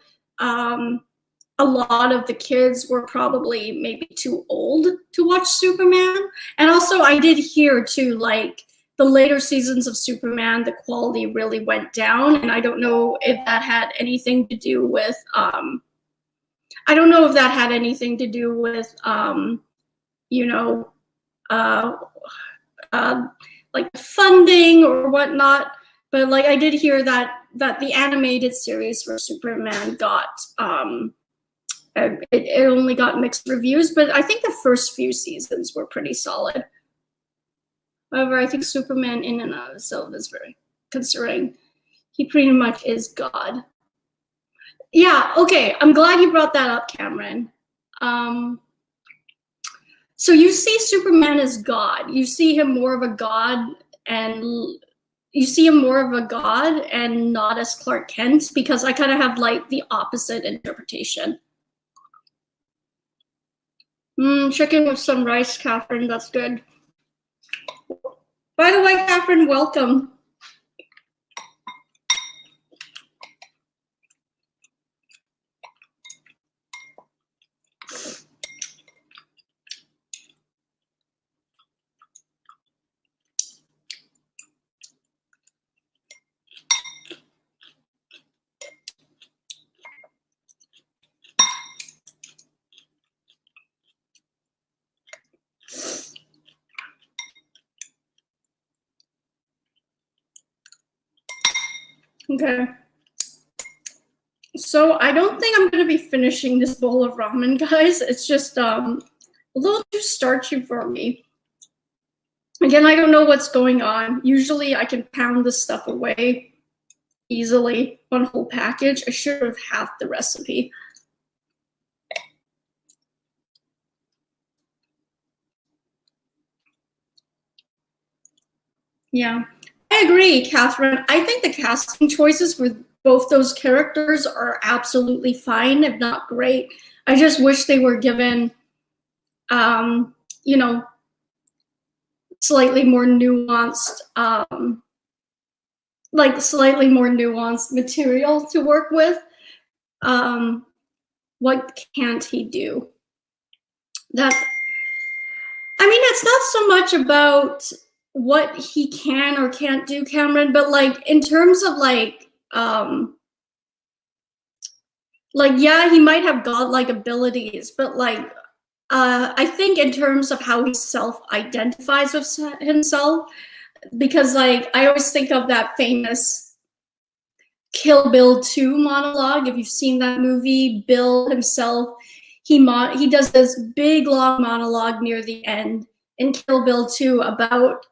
a lot of the kids were probably maybe too old to watch Superman. And also I did hear too, like the later seasons of Superman, the quality really went down. And I don't know if that had anything to do with, like funding or whatnot. But like I did hear that the animated series for Superman got it only got mixed reviews, but I think the first few seasons were pretty solid. However, I think Superman in and of itself is very concerning. He pretty much is God. Yeah, okay. I'm glad you brought that up, Cameron. So you see Superman as God. You see him more of a God, and you see him more of a God and not as Clark Kent, because I kind of have like the opposite interpretation. Chicken with some rice, Catherine. That's good. By the way, Catherine, welcome. Okay. So I don't think I'm going to be finishing this bowl of ramen, guys. It's just a little too starchy for me. Again, I don't know what's going on. Usually I can pound this stuff away easily, one whole package. I should have halved the recipe. Yeah, I agree, Catherine. I think the casting choices for both those characters are absolutely fine, if not great. I just wish they were given, you know, slightly more nuanced, like slightly more nuanced material to work with. What can't he do? That, I mean, it's not so much about what he can or can't do, Cameron, but like in terms of like yeah, he might have godlike abilities, but like I think in terms of how he self-identifies with himself, because like I always think of that famous Kill Bill 2 monologue. If you've seen that movie, Bill himself, he does this big long monologue near the end in Kill Bill 2 about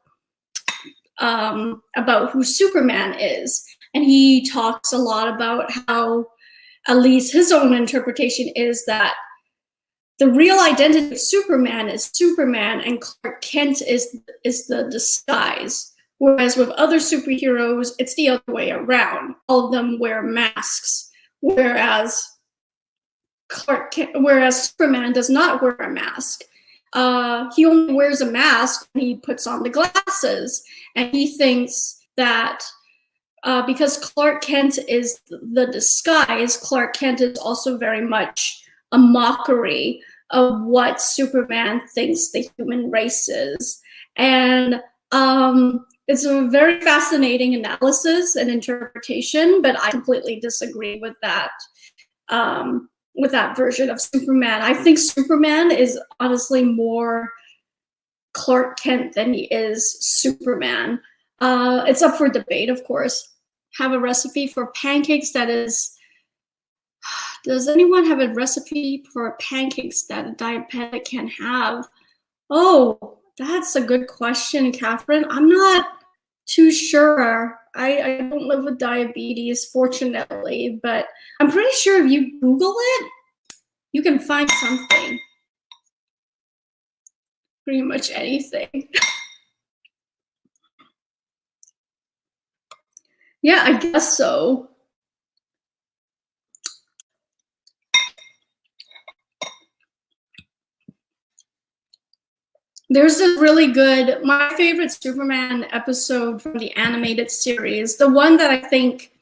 who Superman is, and he talks a lot about how, at least his own interpretation is that the real identity of Superman is Superman, and Clark Kent is the disguise. Whereas with other superheroes, it's the other way around. All of them wear masks, whereas Superman does not wear a mask. He only wears a mask when he puts on the glasses, and he thinks that because Clark Kent is the disguise, Clark Kent is also very much a mockery of what Superman thinks the human race is. And it's a very fascinating analysis and interpretation, but I completely disagree with that version of Superman. I think Superman is honestly more Clark Kent than he is Superman. It's up for debate, of course. Have a recipe for pancakes that is... Does anyone have a recipe for pancakes that a diabetic can have? Oh, that's a good question, Catherine. I'm not too sure. I don't live with diabetes, fortunately, but I'm pretty sure if you Google it, you can find something. Pretty much anything. Yeah, I guess so. There's a really good, my favorite Superman episode from the animated series, the one that I think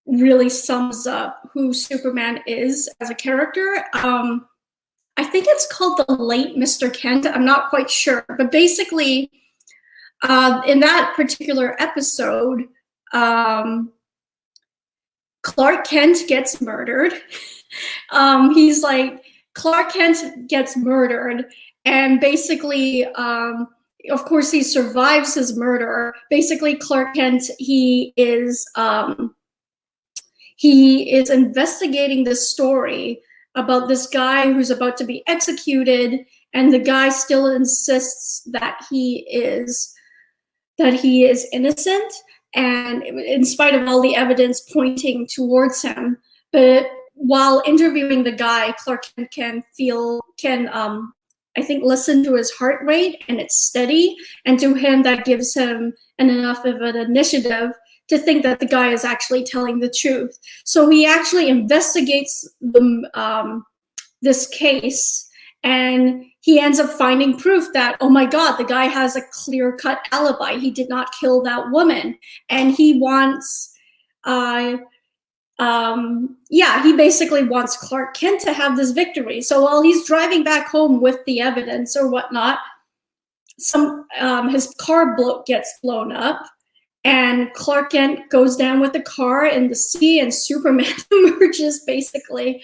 really sums up who Superman is as a character. I think it's called The Late Mr. Kent. I'm not quite sure, but basically, in that particular episode, Clark Kent gets murdered. He's like, Clark Kent gets murdered, and basically of course, he survives his murder. Basically, Clark Kent, he is investigating this story about this guy who's about to be executed, and the guy still insists that he is innocent, and in spite of all the evidence pointing towards him. But while interviewing the guy, Clark can I think listen to his heart rate, and it's steady, and to him that gives him enough of an initiative to think that the guy is actually telling the truth. So he actually investigates this case, and he ends up finding proof that, oh my God, the guy has a clear-cut alibi. He did not kill that woman. And he wants, he basically wants Clark Kent to have this victory. So while he's driving back home with the evidence or whatnot, his car gets blown up, and Clark Kent goes down with the car in the sea, and Superman emerges, basically.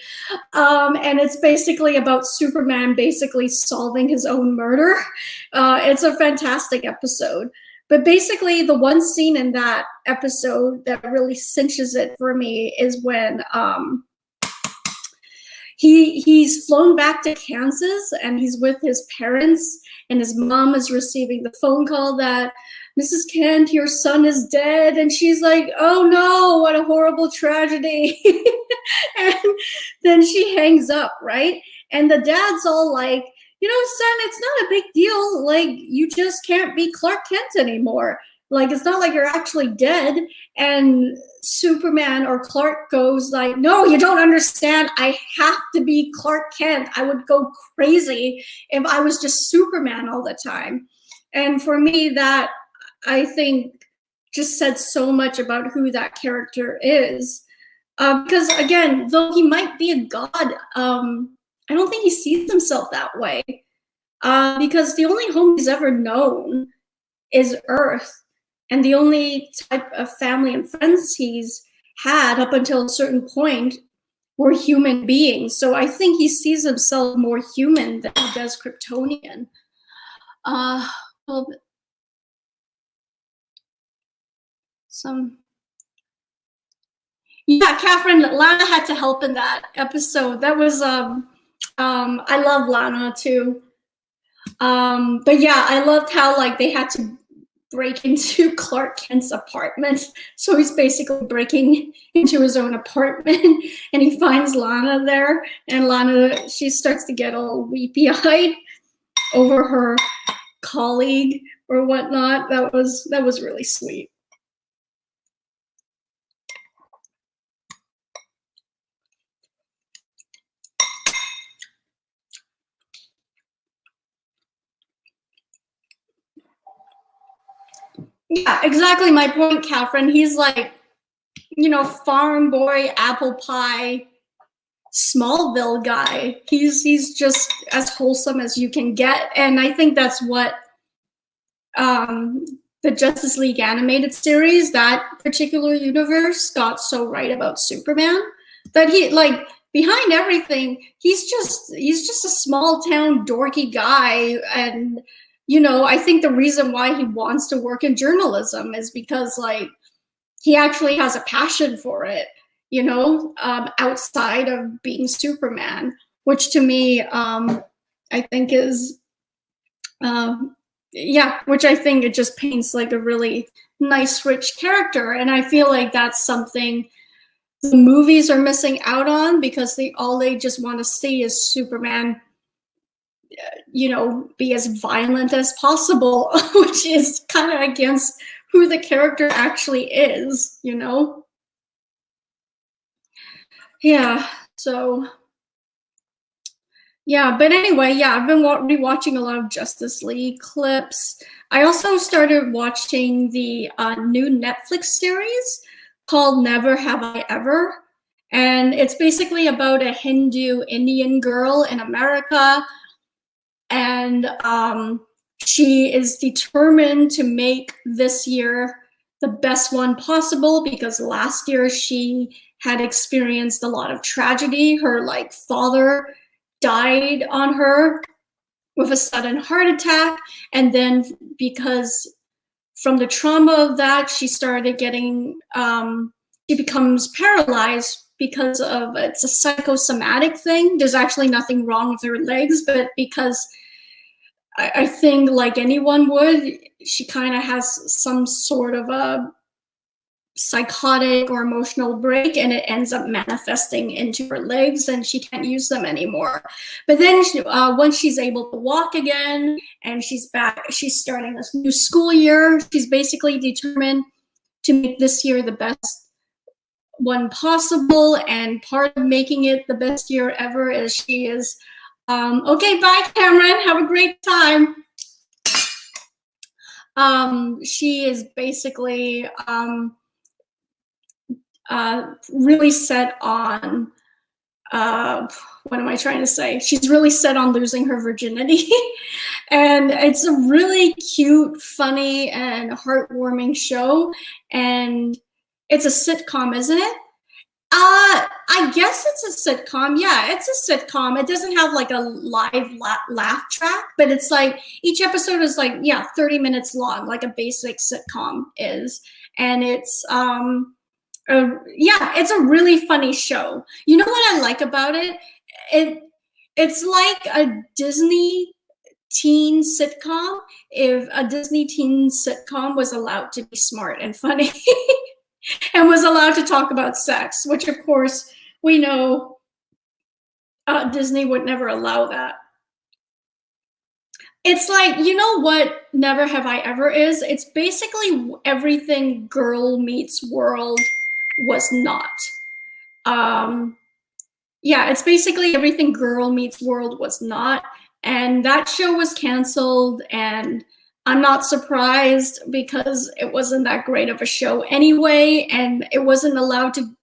And it's basically about Superman basically solving his own murder. It's a fantastic episode. But basically, the one scene in that episode that really cinches it for me is when he's flown back to Kansas, and he's with his parents, and his mom is receiving the phone call that, Mrs. Kent, your son is dead. And she's like, oh no, what a horrible tragedy. And then she hangs up, right? And the dad's all like, you know, son, it's not a big deal. Like, you just can't be Clark Kent anymore. Like, it's not like you're actually dead. And Superman or Clark goes like, no, you don't understand. I have to be Clark Kent. I would go crazy if I was just Superman all the time. And for me, that, I think, just said so much about who that character is. Because again, though he might be a god, I don't think he sees himself that way. Because the only home he's ever known is Earth. And the only type of family and friends he's had up until a certain point were human beings. So I think he sees himself more human than he does Kryptonian. Yeah, Catherine, Lana had to help in that episode. That was I love Lana too. But yeah, I loved how like they had to break into Clark Kent's apartment. So he's basically breaking into his own apartment, and he finds Lana there, and Lana, she starts to get all weepy-eyed over her colleague or whatnot. That was really sweet. Yeah, exactly my point, Catherine. He's like, you know, farm boy, apple pie, Smallville guy. He's just as wholesome as you can get. And I think that's what the Justice League animated series, that particular universe, got so right about Superman. That he, like, behind everything, he's just a small town dorky guy. And you know, I think the reason why he wants to work in journalism is because, like, he actually has a passion for it, you know, outside of being Superman, which to me, I think is, which I think it just paints like a really nice, rich character. And I feel like that's something the movies are missing out on, because all they just want to see is Superman, you know, be as violent as possible, which is kind of against who the character actually is, you know? Yeah, so, yeah, but anyway, yeah, I've been rewatching a lot of Justice League clips. I also started watching the new Netflix series called Never Have I Ever. And it's basically about a Hindu Indian girl in America. And she is determined to make this year the best one possible, because last year she had experienced a lot of tragedy. Her like father died on her, with a sudden heart attack, and then because from the trauma of that, she started getting, she becomes paralyzed because of, it's a psychosomatic thing. There's actually nothing wrong with her legs, but because I think like anyone would, she kind of has some sort of a psychotic or emotional break, and it ends up manifesting into her legs, and she can't use them anymore. But then once she's able to walk again and she's back, she's starting this new school year, she's basically determined to make this year the best one possible, and part of making it the best year ever is she is, okay, bye Cameron, have a great time. She is basically really set on, what am I trying to say? She's really set on losing her virginity. And it's a really cute, funny, and heartwarming show. And it's a sitcom, isn't it? I guess it's a sitcom. Yeah, it's a sitcom. It doesn't have like a live laugh track, but it's like each episode is like, yeah, 30 minutes long, like a basic sitcom is. And it's, yeah, it's a really funny show. You know what I like about it? It's like a Disney teen sitcom if a Disney teen sitcom was allowed to be smart and funny and was allowed to talk about sex, which of course we know Disney would never allow that. It's like, you know what Never Have I Ever is? It's basically everything Girl Meets World was not. Yeah, it's basically everything Girl Meets World was not. And that show was canceled, and I'm not surprised because it wasn't that great of a show anyway, and it wasn't allowed to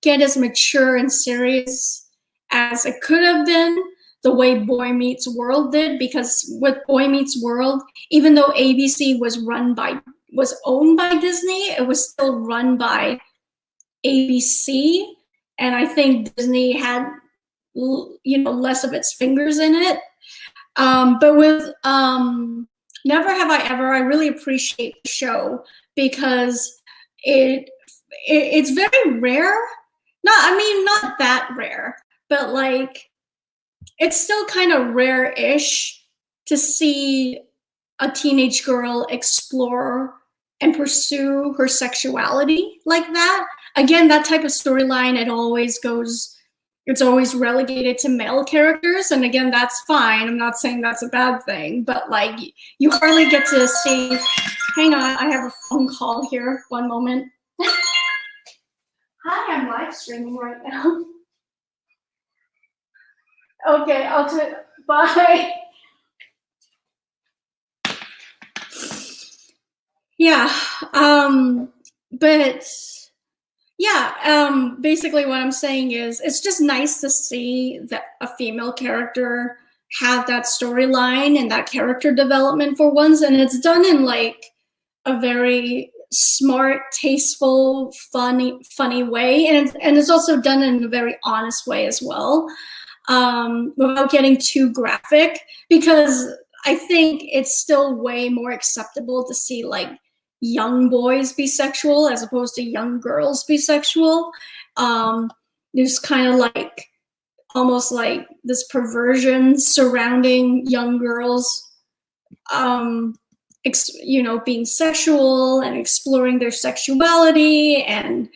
get as mature and serious as it could have been the way Boy Meets World did, because with Boy Meets World, even though ABC was owned by Disney, it was still run by ABC, and I think Disney had, you know, less of its fingers in it. But with Never Have I Ever, I really appreciate the show because it's very rare. Not that rare, but like it's still kind of rare-ish to see a teenage girl explore and pursue her sexuality like that. Again, that type of storyline, it's always relegated to male characters, and again, that's fine. I'm not saying that's a bad thing, but like you hardly get to see. Hang on, I have a phone call here. One moment. Hi, I'm live streaming right now. Okay, bye. Yeah, but yeah, basically what I'm saying is it's just nice to see that a female character have that storyline and that character development for once, and it's done in like a very smart, tasteful, funny way, and it's also done in a very honest way as well, without getting too graphic, because I think it's still way more acceptable to see like young boys be sexual as opposed to young girls be sexual. There's kind of like almost like this perversion surrounding young girls, you know, being sexual and exploring their sexuality. And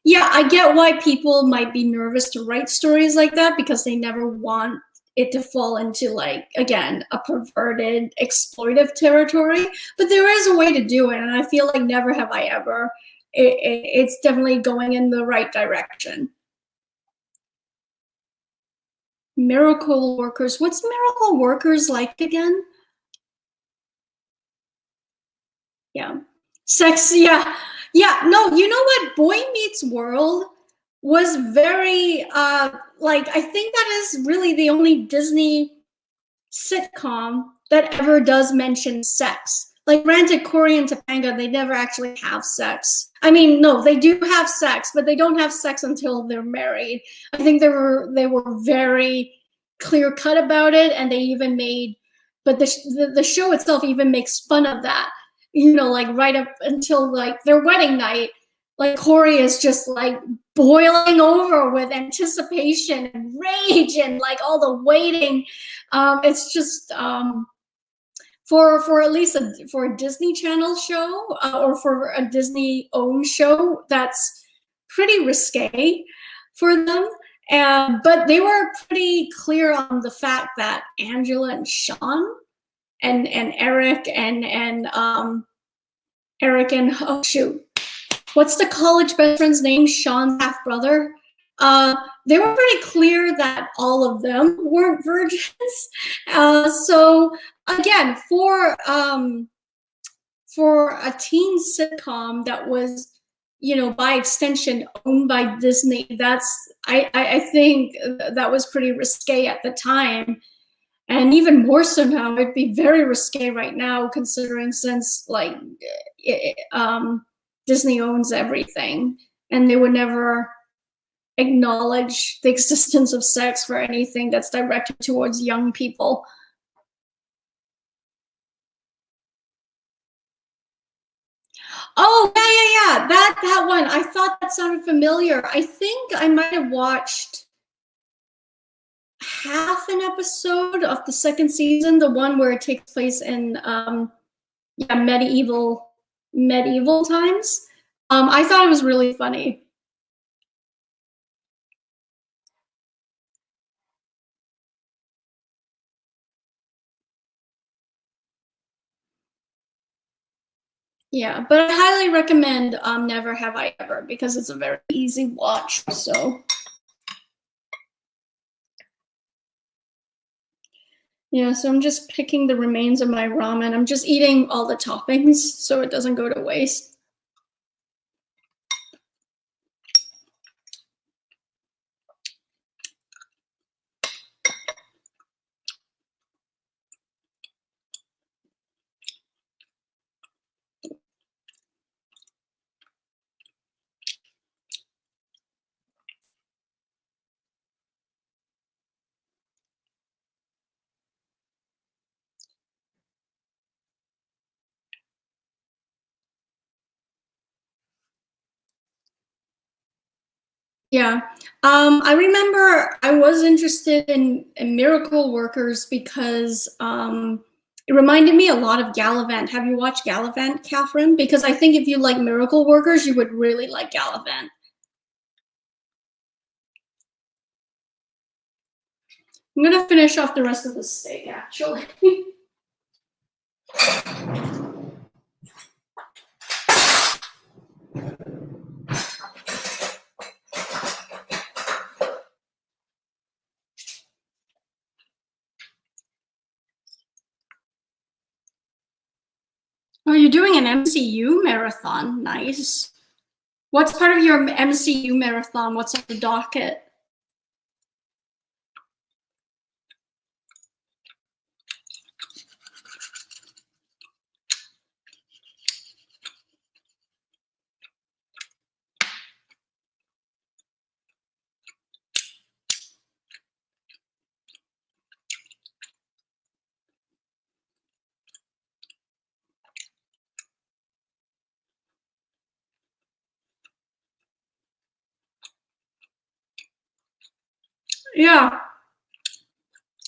yeah, I get why people might be nervous to write stories like that because they never want it to fall into, like, again, a perverted, exploitive territory. But there is a way to do it, and I feel like Never Have I Ever, it's definitely going in the right direction. Miracle Workers. What's Miracle Workers like again? Yeah. Sex, yeah. Yeah, no, you know what? Boy Meets World was very, like, I think that is really the only Disney sitcom that ever does mention sex. Like Ranted Corey and Topanga, they never actually have sex. I mean, no, they do have sex, but they don't have sex until they're married. I think they were very clear cut about it, and they even made, but the show itself even makes fun of that. You know, like right up until like their wedding night, like Corey is just like boiling over with anticipation and rage and like all the waiting. It's just for at least for a Disney Channel show, or for a Disney owned show, that's pretty risque for them. But they were pretty clear on the fact that Angela and Sean and Eric and Eric and, oh shoot, what's the college best friend's name? Sean's half brother. They were pretty clear that all of them weren't virgins. So again, for a teen sitcom that was, you know, by extension owned by Disney, I think that was pretty risque at the time. And even more so now, it'd be very risque right now, considering since like Disney owns everything, and they would never acknowledge the existence of sex for anything that's directed towards young people. Oh, yeah. That one. I thought that sounded familiar. I think I might have watched half an episode of the second season, the one where it takes place in medieval times. I thought it was really funny. Yeah, but I highly recommend Never Have I Ever, because it's a very easy watch. So yeah, so I'm just picking the remains of my ramen. I'm just eating all the toppings so it doesn't go to waste. Yeah. I remember I was interested in Miracle Workers because it reminded me a lot of Gallivant. Have you watched Gallivant, Catherine? Because I think if you like Miracle Workers, you would really like Gallivant. I'm gonna finish off the rest of the steak, actually. Oh, you're doing an MCU marathon. Nice. What's part of your MCU marathon? What's on the docket? Yeah.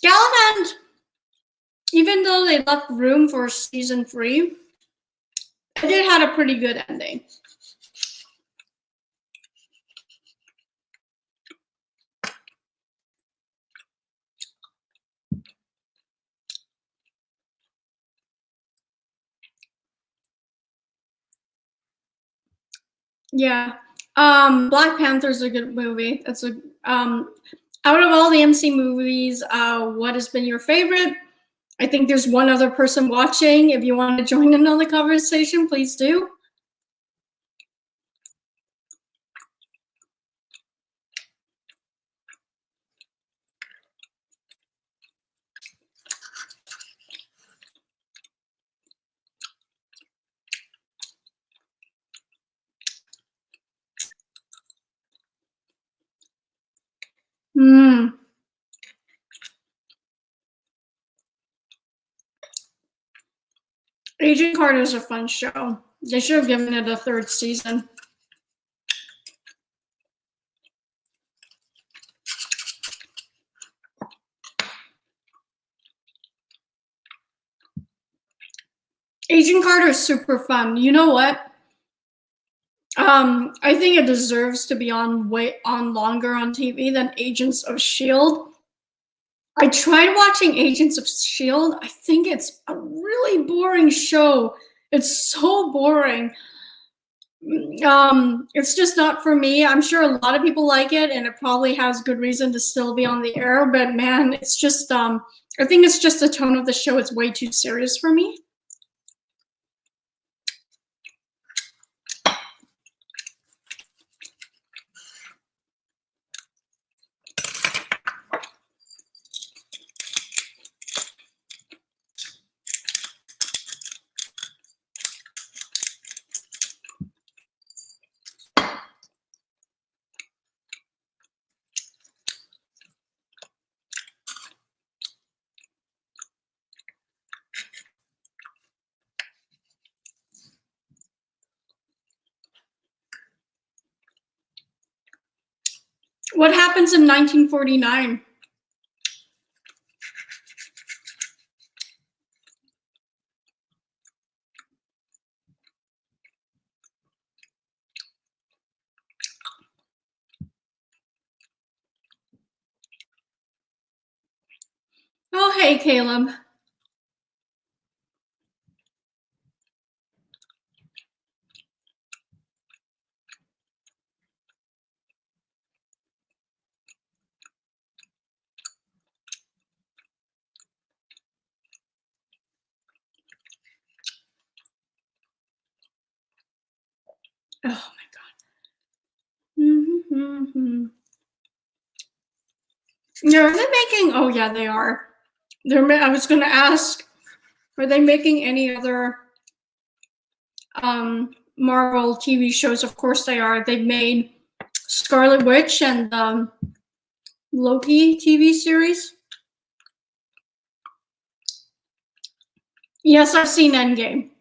Gallivant, even though they left room for season 3, it did have a pretty good ending. Yeah. Black Panther's a good movie. That's a out of all the MC movies, what has been your favorite? I think there's one other person watching. If you want to join in on the conversation, please do. Agent Carter's a fun show. They should have given it a third season. Agent Carter is super fun. You know what? I think it deserves to be on longer on TV than Agents of S.H.I.E.L.D. I tried watching Agents of S.H.I.E.L.D. I think it's a really boring show. It's so boring. It's just not for me. I'm sure a lot of people like it, and it probably has good reason to still be on the air. But man, it's just I think it's just the tone of the show. It's way too serious for me. What happens in 1949? Oh, hey, Caleb. Oh my god. Mm-hmm. Yeah, are they making? Oh yeah, they are. I was going to ask, are they making any other Marvel TV shows? Of course they are. They've made Scarlet Witch and Loki TV series. Yes, I've seen Endgame.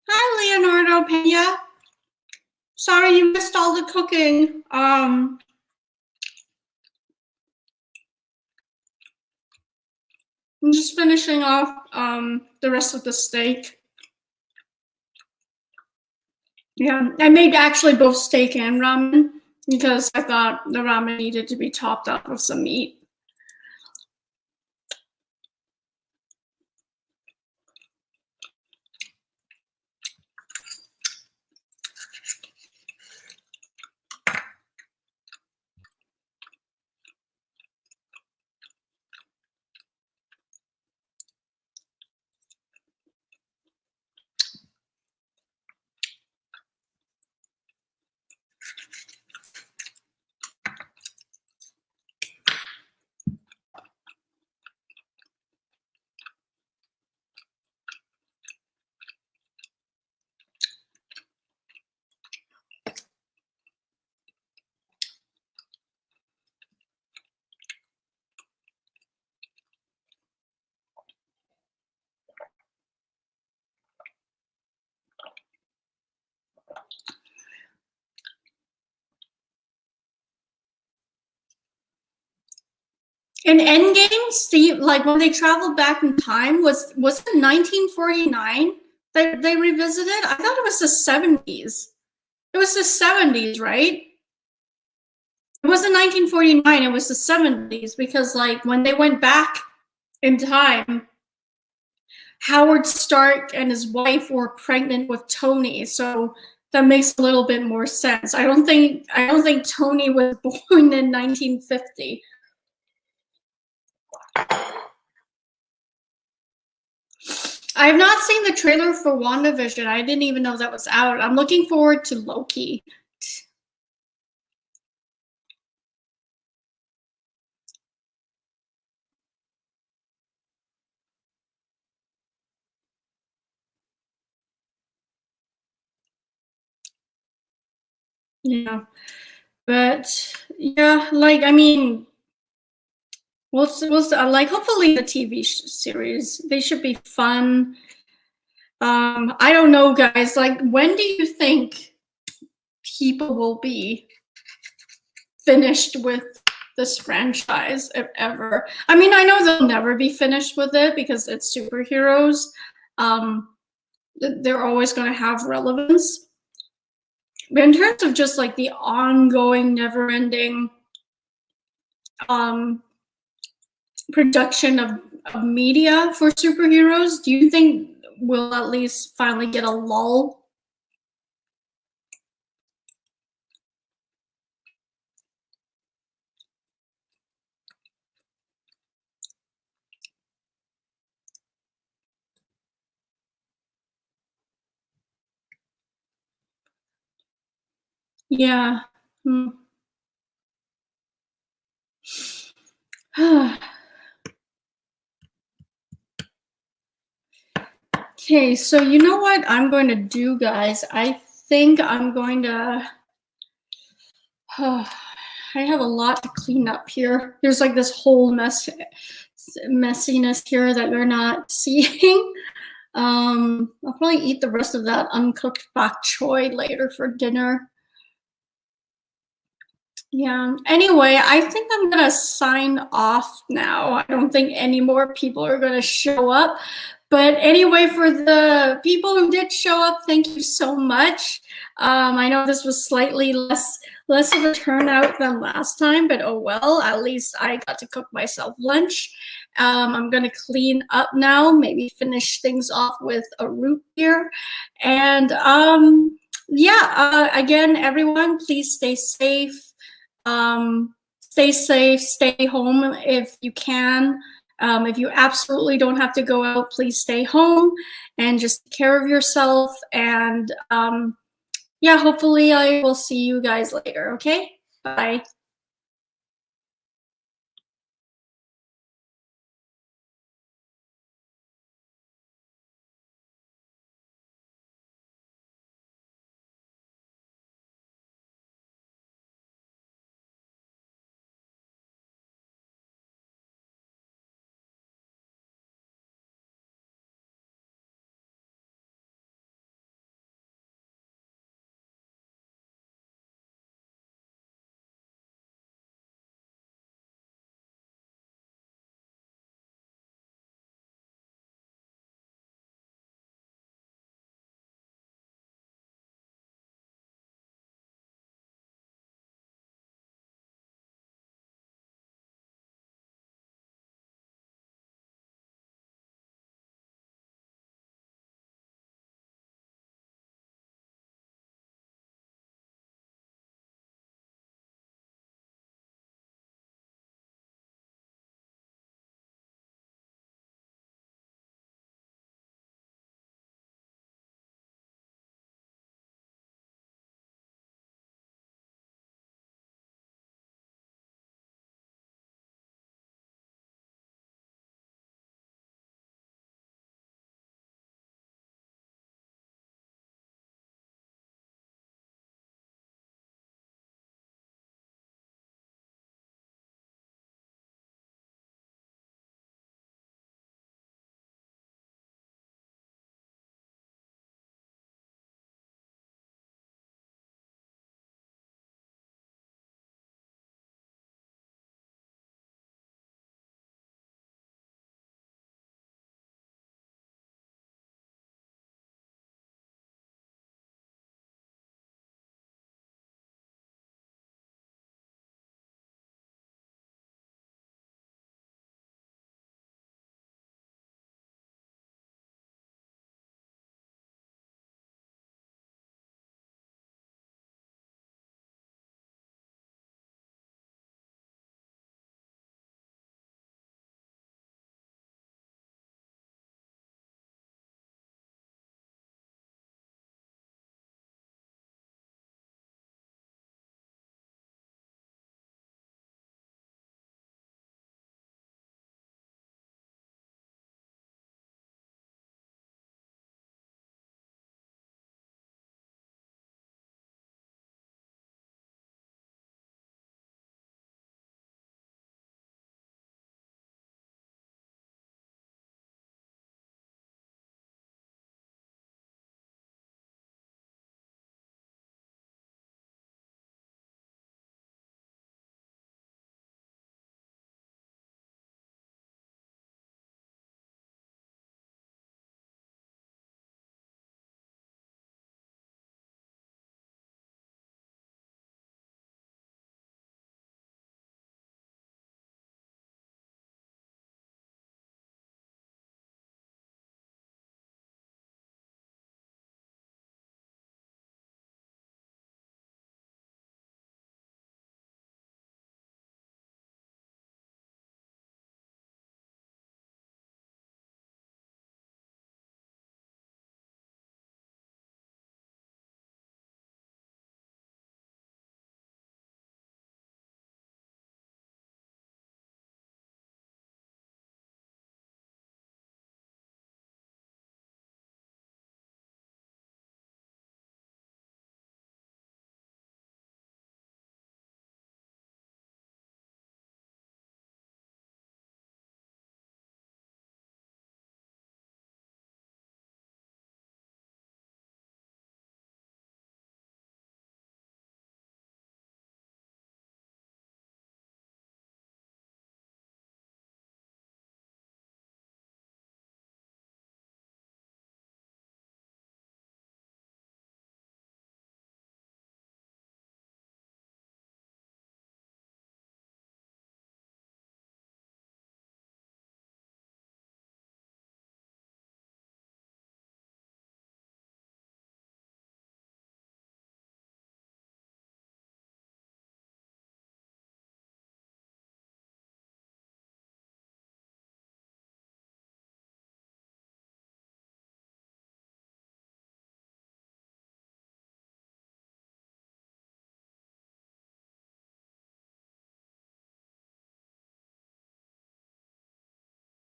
Hi, Leonardo Pena. Sorry you missed all the cooking. I'm just finishing off the rest of the steak. Yeah, I made actually both steak and ramen because I thought the ramen needed to be topped up with some meat. In Endgame, Steve, like when they traveled back in time, was it 1949 that they revisited? I thought it was the 70s. It was the 70s, right? It wasn't 1949, it was the 70s because like when they went back in time, Howard Stark and his wife were pregnant with Tony, so that makes a little bit more sense. I don't think Tony was born in 1950. I have not seen the trailer for WandaVision. I didn't even know that was out. I'm looking forward to Loki. Yeah. But yeah, like I mean, like hopefully the TV series, they should be fun. I don't know, guys. Like, when do you think people will be finished with this franchise, if ever? I mean, I know they'll never be finished with it because it's superheroes. They're always going to have relevance. But in terms of just like the ongoing, never-ending production of media for superheroes, do you think we'll at least finally get a lull? Yeah. Okay, so you know what I'm going to do, guys? I think I'm going to. I have a lot to clean up here. There's like this whole messiness here that you're not seeing. I'll probably eat the rest of that uncooked bok choy later for dinner. Yeah. Anyway, I think I'm going to sign off now. I don't think any more people are going to show up. But anyway, for the people who did show up, thank you so much. I know this was slightly less of a turnout than last time, but oh well, at least I got to cook myself lunch. I'm going to clean up now, maybe finish things off with a root beer. And yeah, again, everyone, please stay safe. Stay safe, stay home if you can. If you absolutely don't have to go out, please stay home and just take care of yourself. And yeah, hopefully I will see you guys later. Okay, bye.